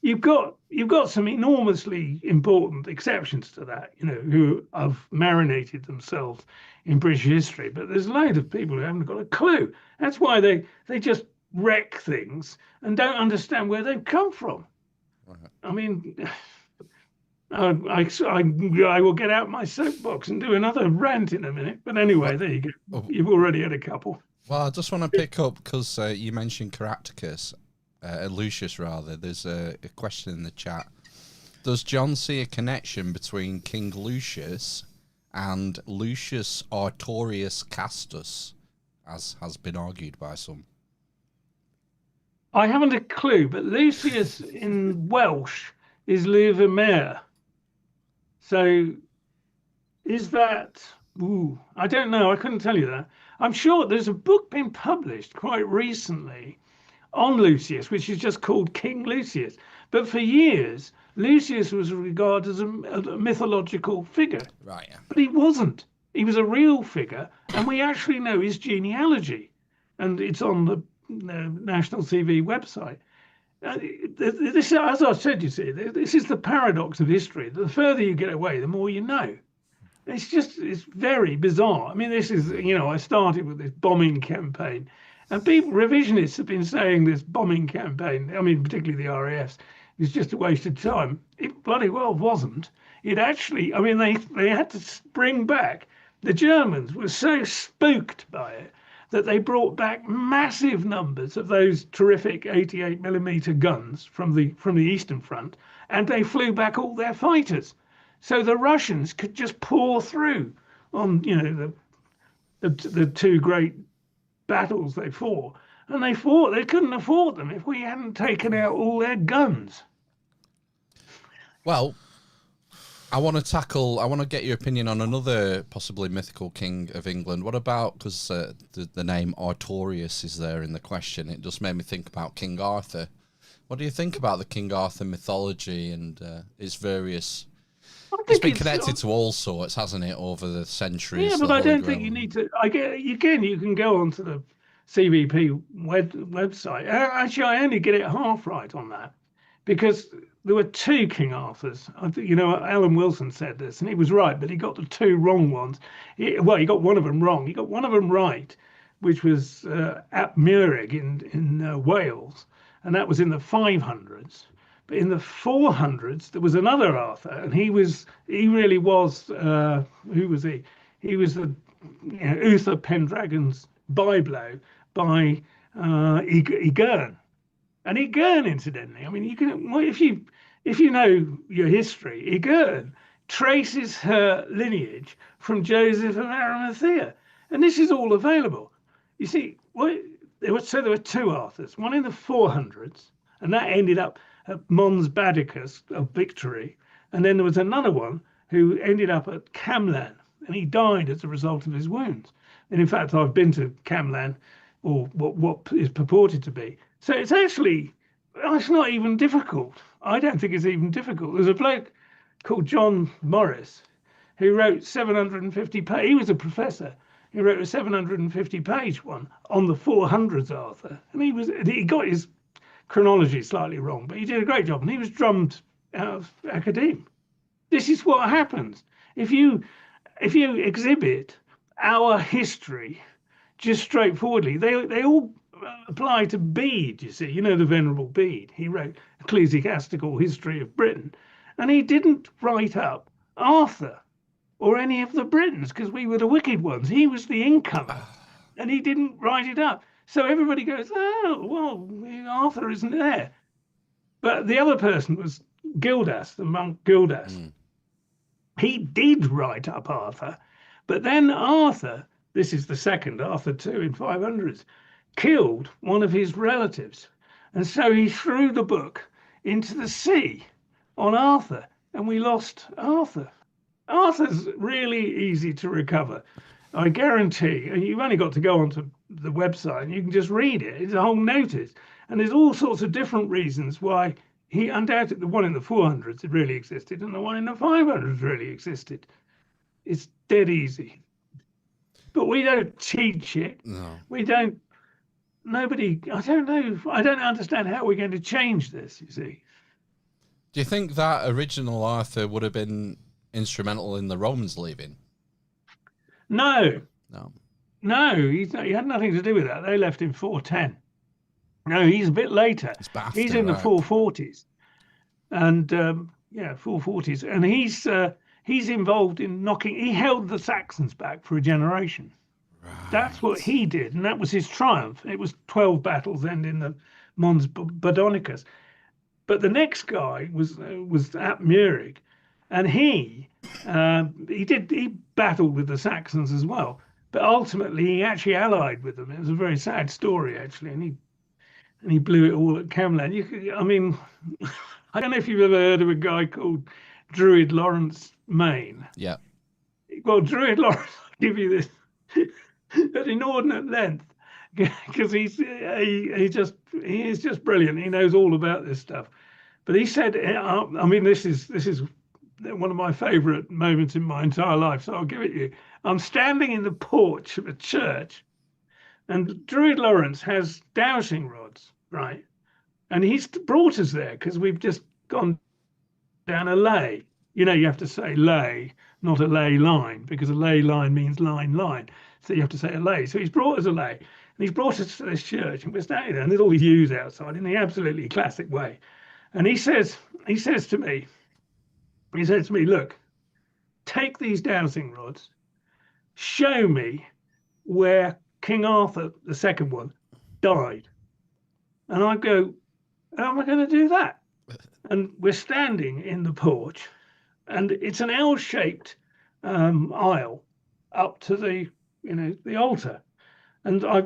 you've got some enormously important exceptions to that, who have marinated themselves in British history. But there's a load of people who haven't got a clue. That's why they just wreck things and don't understand where they've come from. Right. I mean, I will get out my soapbox and do another rant in a minute. But anyway, there you go. You've already had a couple. Well, I just want to pick up because you mentioned Caractacus. Lucius, rather. There's a question in the chat. Does John see a connection between King Lucius and Lucius Artorius Castus, as has been argued by some? I haven't a clue, but Lucius in Welsh is Luvermere. So is that... I don't know. I couldn't tell you that. I'm sure there's a book being published quite recently on Lucius, which is just called King Lucius. But for years, Lucius was regarded as a mythological figure. Right. Yeah. But he wasn't. He was a real figure, and we actually know his genealogy. And it's on the National TV website. This, as I said, you see, this is the paradox of history. The further you get away, the more you know. It's very bizarre. I mean, this is, I started with this bombing campaign. And revisionists have been saying this bombing campaign, particularly the RAFs, is just a waste of time. It bloody well wasn't. It actually, they had to bring back The Germans were so spooked by it that they brought back massive numbers of those terrific 88mm guns from the Eastern Front, and they flew back all their fighters. So the Russians could just pour through on, the two great battles they fought. And they couldn't afford them if we hadn't taken out all their guns. Well, I want to get your opinion on another possibly mythical king of England. What about, because the name Artorius is there in the question, it just made me think about King Arthur. What do you think about the King Arthur mythology and its various... It's been connected to all sorts, hasn't it, over the centuries? Yeah, but I don't think you need to... you can go onto the CVP website. Actually, I only get it half right on that, because there were two King Arthurs. I think, Alan Wilson said this, and he was right, but he got the two wrong ones. He got one of them wrong. He got one of them right, which was Ap Muirig in Wales, and that was in the 500s. But in the 400s, there was another Arthur, and he really was, who was he? He was the Uther Pendragon's byblow by Egern. And Egern, incidentally, I mean, you can, if you know your history, Egern traces her lineage from Joseph of Arimathea, and this is all available. You see, there were two Arthurs, one in the 400s, and that ended up at Mons Badicus of Victory, and then there was another one who ended up at Camlan, and he died as a result of his wounds. And in fact, I've been to Camlan, or what is purported to be. So it's not even difficult. I don't think it's even difficult. There's a bloke called John Morris who wrote 750 pages. He was a professor. He wrote a 750-page one on the 400s Arthur, and he got his chronology slightly wrong, but he did a great job, and he was drummed out of academia. This is what happens if you exhibit our history just straightforwardly. They all apply to Bede, you see. The Venerable Bede. He wrote Ecclesiastical History of Britain, and he didn't write up Arthur or any of the Britons because we were the wicked ones. He was the incomer, and he didn't write it up. So everybody goes, oh, well, Arthur isn't there. But the other person was Gildas, the monk Gildas. He did write up Arthur, but then Arthur, this is the second, Arthur II in 500s, killed one of his relatives. And so he threw the book into the sea on Arthur, and we lost Arthur. Arthur's really easy to recover. I guarantee, and you've only got to go onto the website and you can just read it. It's a whole notice. And there's all sorts of different reasons why he undoubtedly, the one in the 400s it really existed, and the one in the 500s really existed. It's dead easy. But we don't teach it. No. We don't, I don't know. I don't understand how we're going to change this, you see. Do you think that original Arthur would have been instrumental in the Romans leaving? No, he had nothing to do with that. They left in 410. No, he's a bit later. He's in the 440s, and 440s, and he's involved in He held the Saxons back for a generation. Right. That's what he did, and that was his triumph. It was 12 battles ending the Mons Badonicus. But the next guy was Ap Muirig, and he battled with the Saxons as well, but ultimately he actually allied with them. It was a very sad story, actually, and he blew it all at Camlan. I don't know if you've ever heard of a guy called Druid Lawrence Main. Yeah. Well, Druid Lawrence, I'll give you this at inordinate length, because he is just brilliant. He knows all about this stuff. But he said, this is one of my favourite moments in my entire life, so I'll give it you. I'm standing in the porch of a church, and Druid Lawrence has dowsing rods, right? And he's brought us there because we've just gone down a lay. You have to say lay, not a ley line, because a ley line means line. So you have to say a lay. So he's brought us a lay, and he's brought us to this church, and we're standing there, and there's all these ewes outside in the absolutely classic way. And he says to me, look, take these dowsing rods, show me where King Arthur, the second one, died. And I go, how am I going to do that? And we're standing in the porch, and it's an L-shaped aisle up to the altar. And I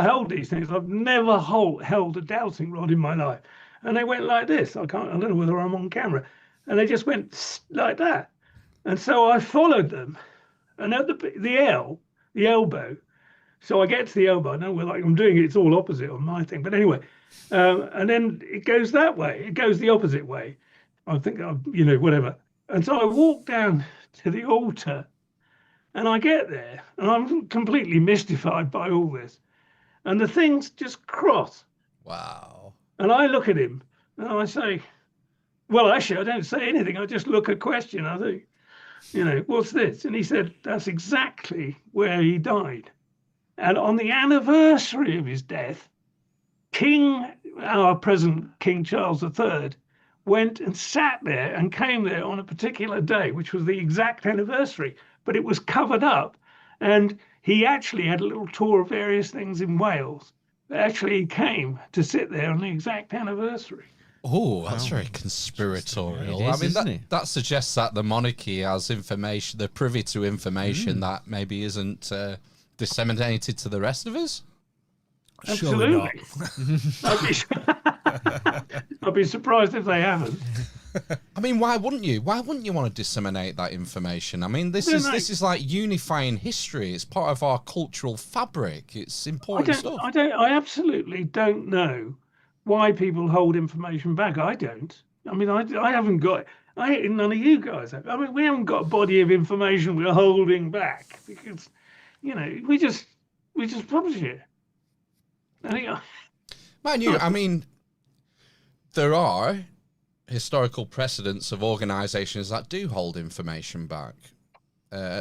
hold these things. I've never held a dowsing rod in my life. And they went like this. I don't know whether I'm on camera. And they just went like that. And so I followed them. And at the elbow, so I get to the elbow. I know I'm doing it, it's all opposite on my thing. But anyway, and then it goes that way. It goes the opposite way. I think, whatever. And so I walk down to the altar. And I get there, and I'm completely mystified by all this. And the things just cross. Wow. And I look at him, and I say, well, actually, I don't say anything. I just look a question. I think, what's this? And he said, that's exactly where he died. And on the anniversary of his death, our present King Charles III went and sat there and came there on a particular day, which was the exact anniversary. But it was covered up, and he actually had a little tour of various things in Wales. Actually, he came to sit there on the exact anniversary. Oh, that's very conspiratorial. That suggests that the monarchy has information, they're privy to information that maybe isn't disseminated to the rest of us. Absolutely. I'd be surprised if they haven't. I mean, why wouldn't you? Why wouldn't you want to disseminate that information? I mean, this is like unifying history. It's part of our cultural fabric. It's important stuff. I absolutely don't know why people hold information back. I don't. I mean, I haven't got. None of you guys have. I mean, we haven't got a body of information we're holding back because, we just publish it. Mind you, I mean, there are historical precedents of organisations that do hold information back,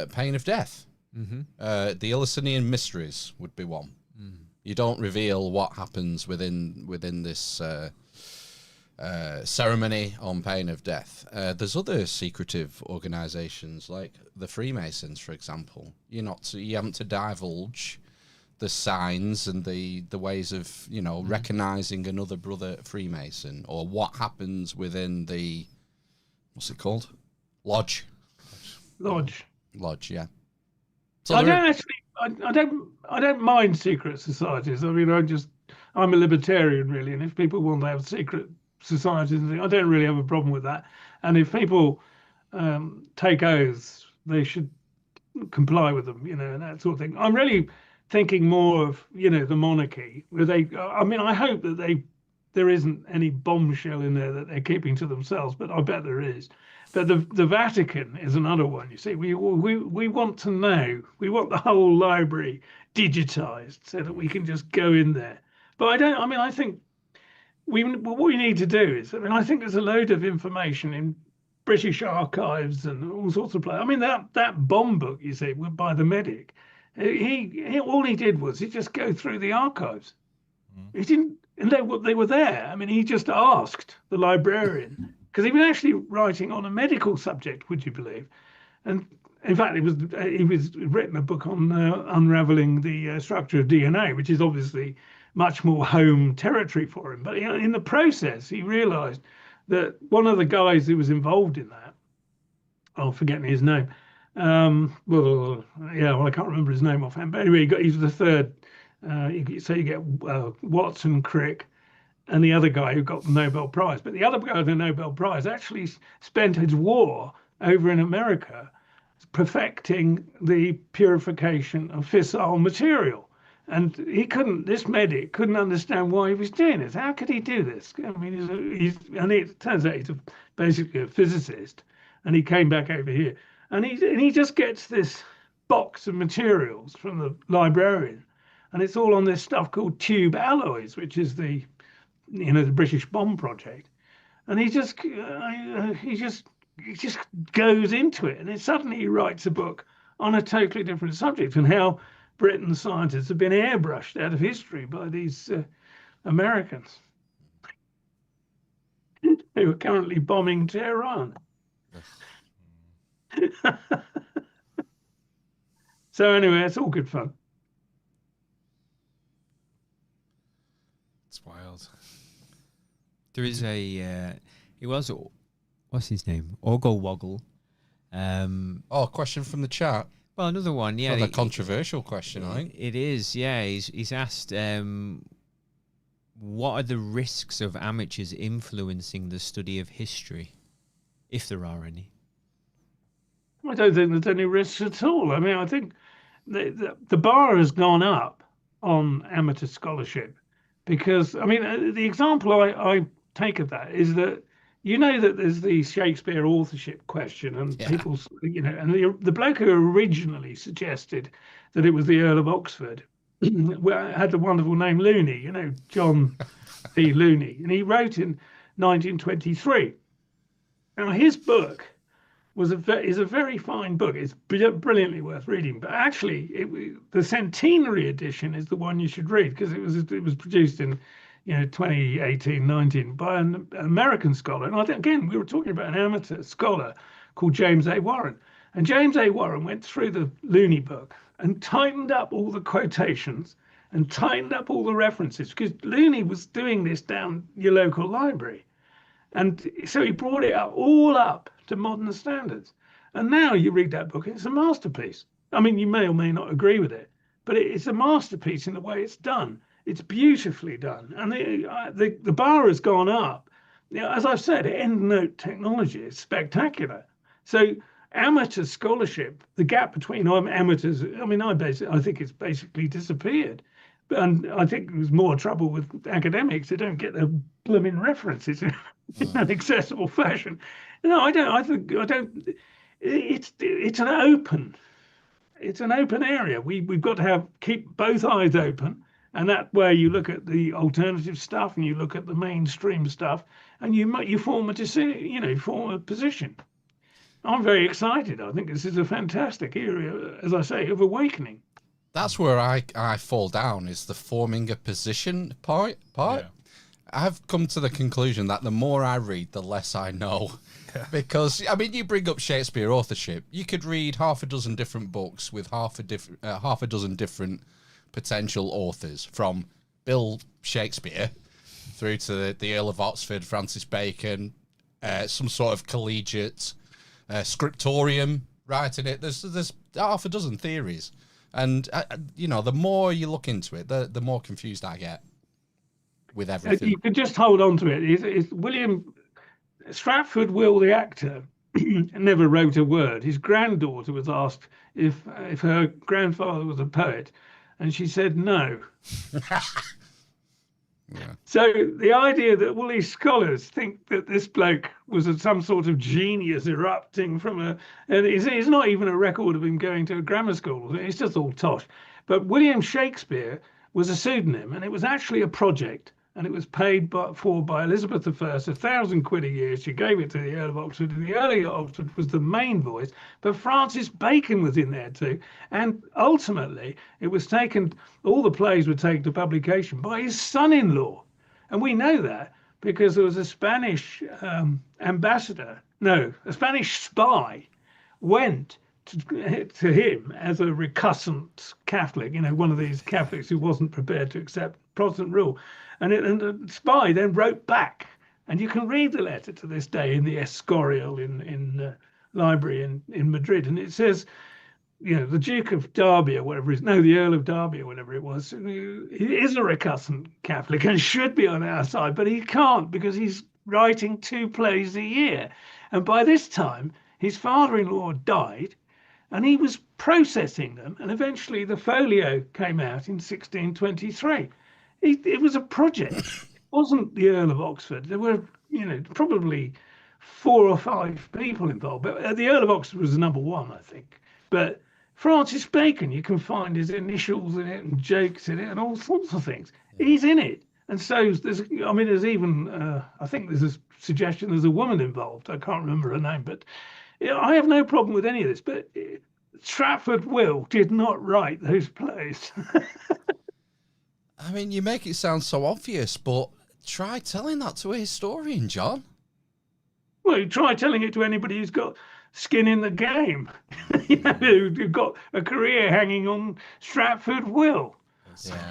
pain of death. Mm-hmm. The Eleusinian Mysteries would be one. Mm. You don't reveal what happens within this ceremony on pain of death. There's other secretive organisations like the Freemasons, for example. You haven't to divulge the signs and the ways of recognizing another brother Freemason, or what happens within the what's it called, lodge, yeah. So I don't mind secret societies. I mean, I'm a libertarian really, and if people want to have secret societies, I don't really have a problem with that. And if people take oaths, they should comply with them, and that sort of thing. I'm really thinking more of the monarchy, where I hope that there isn't any bombshell in there that they're keeping to themselves, but I bet there is. But the Vatican is another one. You see, we want to know. We want the whole library digitized so that we can just go in there. But I think what we need to do is, I think there's a load of information in British archives and all sorts of places. I mean, that bomb book, you see, by the medic. He all he did was he just go through the archives. He didn't, and they were there. I mean, he just asked the librarian because he was actually writing on a medical subject. Would you believe? And in fact, he was written a book on unraveling the structure of DNA, which is obviously much more home territory for him. But in the process, he realised that one of the guys who was involved in that, I'm forgetting his name. I can't remember his name offhand. But anyway, he's the third. So you get Watson, Crick, and the other guy who got the Nobel Prize. But the other guy with the Nobel Prize actually spent his war over in America perfecting the purification of fissile material. And this medic couldn't understand why he was doing this. How could he do this? I mean, and it turns out he's basically a physicist, and he came back over here. And he just gets this box of materials from the librarian, and it's all on this stuff called tube alloys, which is the British bomb project. And he just goes into it, and then suddenly he writes a book on a totally different subject, and how Britain's scientists have been airbrushed out of history by these Americans who are currently bombing Tehran. So anyway, it's all good fun. It's wild. There is a. It was. What's his name? Ogle Woggle. Oh, question from the chat. Well, another one. Yeah, Another controversial question, I think. It is. Yeah, he's asked. What are the risks of amateurs influencing the study of history, if there are any? I don't think there's any risks at all. I mean, I think the bar has gone up on amateur scholarship because, I mean, the example I take of that is that that there's the Shakespeare authorship question, and people, and the bloke who originally suggested that it was the Earl of Oxford, had the wonderful name Looney, John P. Looney, and he wrote in 1923. Now his book is a very fine book. It's brilliantly worth reading. But actually, the centenary edition is the one you should read because it was produced in 2018-19 by an American scholar. And again, we were talking about an amateur scholar called James A. Warren. And James A. Warren went through the Looney book and tightened up all the quotations and tightened up all the references because Looney was doing this down your local library. And so he brought it all up to modern standards. And now you read that book, it's a masterpiece. I mean, you may or may not agree with it, but it's a masterpiece in the way it's done. It's beautifully done. And the bar has gone up. As I've said, EndNote technology is spectacular. So amateur scholarship, the gap between amateurs, I think it's basically disappeared. And I think there's more trouble with academics who don't get their blooming references in an accessible fashion. No, I don't. It's an open area. We've got to keep both eyes open, and that way you look at the alternative stuff and you look at the mainstream stuff, and you form a position. I'm very excited. I think this is a fantastic area, as I say, of awakening. That's where I fall down, is the forming a position part. Yeah. I've come to the conclusion that the more I read, the less I know. Yeah. Because, I mean, you bring up Shakespeare authorship. You could read half a dozen different books with half a dozen different potential authors, from Bill Shakespeare through to the Earl of Oxford, Francis Bacon, some sort of collegiate scriptorium writing it. There's half a dozen theories. And, the more you look into it, the more confused I get with everything. You can just hold on to it. It's William Stratford Will, the actor, never wrote a word. His granddaughter was asked if her grandfather was a poet, and she said no. Yeah. So the idea that all these scholars think that this bloke was some sort of genius erupting from and it's not even a record of him going to a grammar school. It's just all tosh. But William Shakespeare was a pseudonym, and it was actually a project, and it was paid for by Elizabeth I, £1,000 a year. She gave it to the Earl of Oxford, and the Earl of Oxford was the main voice, but Francis Bacon was in there too. And ultimately, it was all the plays were taken to publication by his son-in-law. And we know that because there was a Spanish a Spanish spy went to him as a recusant Catholic, one of these Catholics who wasn't prepared to accept Protestant rule. And the spy then wrote back, and you can read the letter to this day in the Escorial in library in Madrid, and it says, the Duke of Derby or whatever the Earl of Derby or whatever it was, he is a recusant Catholic and should be on our side, but he can't because he's writing 2 plays a year. And by this time, his father-in-law died, and he was processing them, and eventually the folio came out in 1623. It was a project. It wasn't the Earl of Oxford. There were, probably 4 or 5 people involved. But the Earl of Oxford was number 1, I think. But Francis Bacon, you can find his initials in it and jokes in it and all sorts of things. He's in it. And so there's even, I think there's a suggestion there's a woman involved. I can't remember her name, but I have no problem with any of this. But Stratford Will did not write those plays. I mean, you make it sound so obvious, but try telling that to a historian, John. Well, try telling it to anybody who's got skin in the game, who got a career hanging on Stratford Will.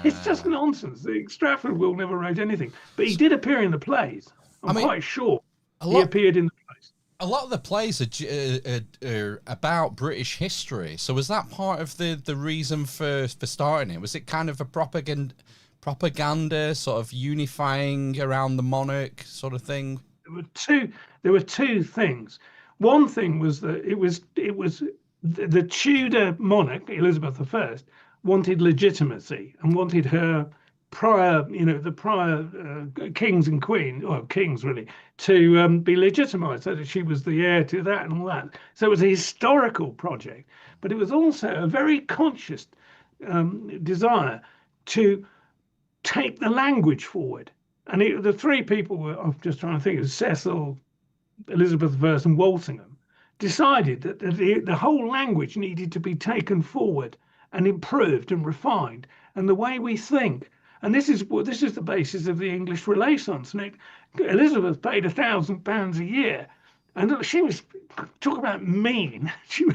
It's just nonsense. Stratford Will never wrote anything, but he did appear in the plays. I'm quite sure he appeared in the plays. A lot of the plays are about British history. So was that part of the reason for starting it? Was it kind of a propaganda sort of unifying around the monarch sort of thing? There were two things. One thing was that it was the Tudor monarch, Elizabeth I, wanted legitimacy and wanted her prior, the prior kings and queen, or kings really, to be legitimised, so that she was the heir to that and all that. So it was a historical project, but it was also a very conscious desire to take the language forward. And the three people were, I'm just trying to think, of Cecil, Elizabeth I, and Walsingham, decided that the whole language needed to be taken forward and improved and refined, and the way we think. And this is the basis of the English Renaissance. And Elizabeth paid £1,000 a year, and she was talking about mean. She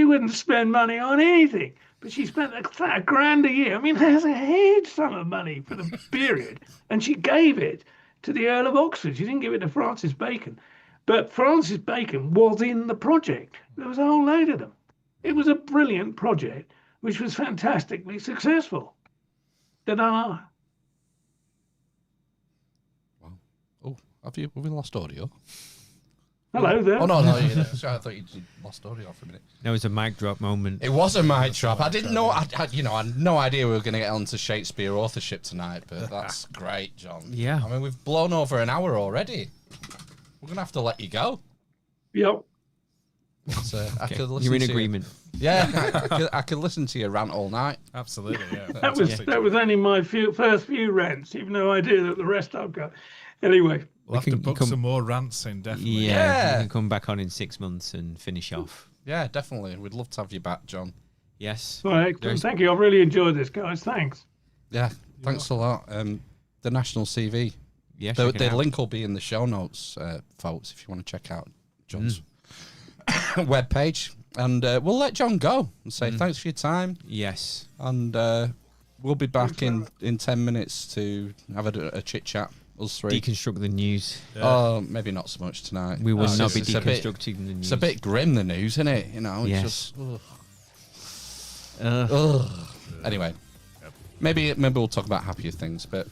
wouldn't spend money on anything, but she spent £1,000 a year. I mean, that's a huge sum of money for the period, and she gave it to the Earl of Oxford. She didn't give it to Francis Bacon, but Francis Bacon was in the project. There was a whole load of them. It was a brilliant project, which was fantastically successful. Ta-da! Wow. Oh, have we lost audio? Hello there. Oh, no. Sorry, I thought you lost audio for a minute. There was a mic drop moment. It was a mic drop. I didn't know. I had no idea we were going to get onto Shakespeare authorship tonight, but that's great, John. Yeah. I mean, we've blown over an hour already. We're going to have to let you go. Yep. I could listen You're in to agreement. Yeah, I could listen to you rant all night. Absolutely, yeah. That was only my first few rants. You've no idea that the rest I've got. Anyway. We'll have to book some more rants in, definitely. Yeah, you can come back on in 6 months and finish off. Yeah, definitely. We'd love to have you back, John. Yes. All right, thank you. I've really enjoyed this, guys. Thanks. Yeah, thanks a lot. The National CV. Yeah, the link will be in the show notes, folks, if you want to check out John's webpage. And we'll let John go and say thanks for your time. Yes. And we'll be back in 10 minutes to have a chit-chat, us three. Deconstruct the news. Yeah. Oh, maybe not so much tonight. We will not be deconstructing the news. It's a bit grim, the news, isn't it? It's just... Anyway, maybe we'll talk about happier things, but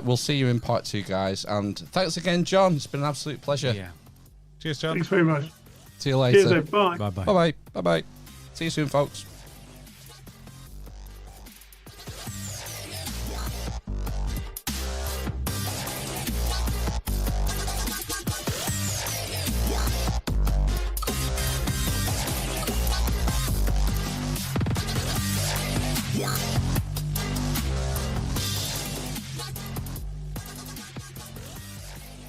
we'll see you in part 2, guys. And thanks again, John. It's been an absolute pleasure. Yeah. Cheers, John. Thanks very much. See you later. Cheers, bye. Bye-bye. Bye-bye. Bye-bye. See you soon, folks. Yeah.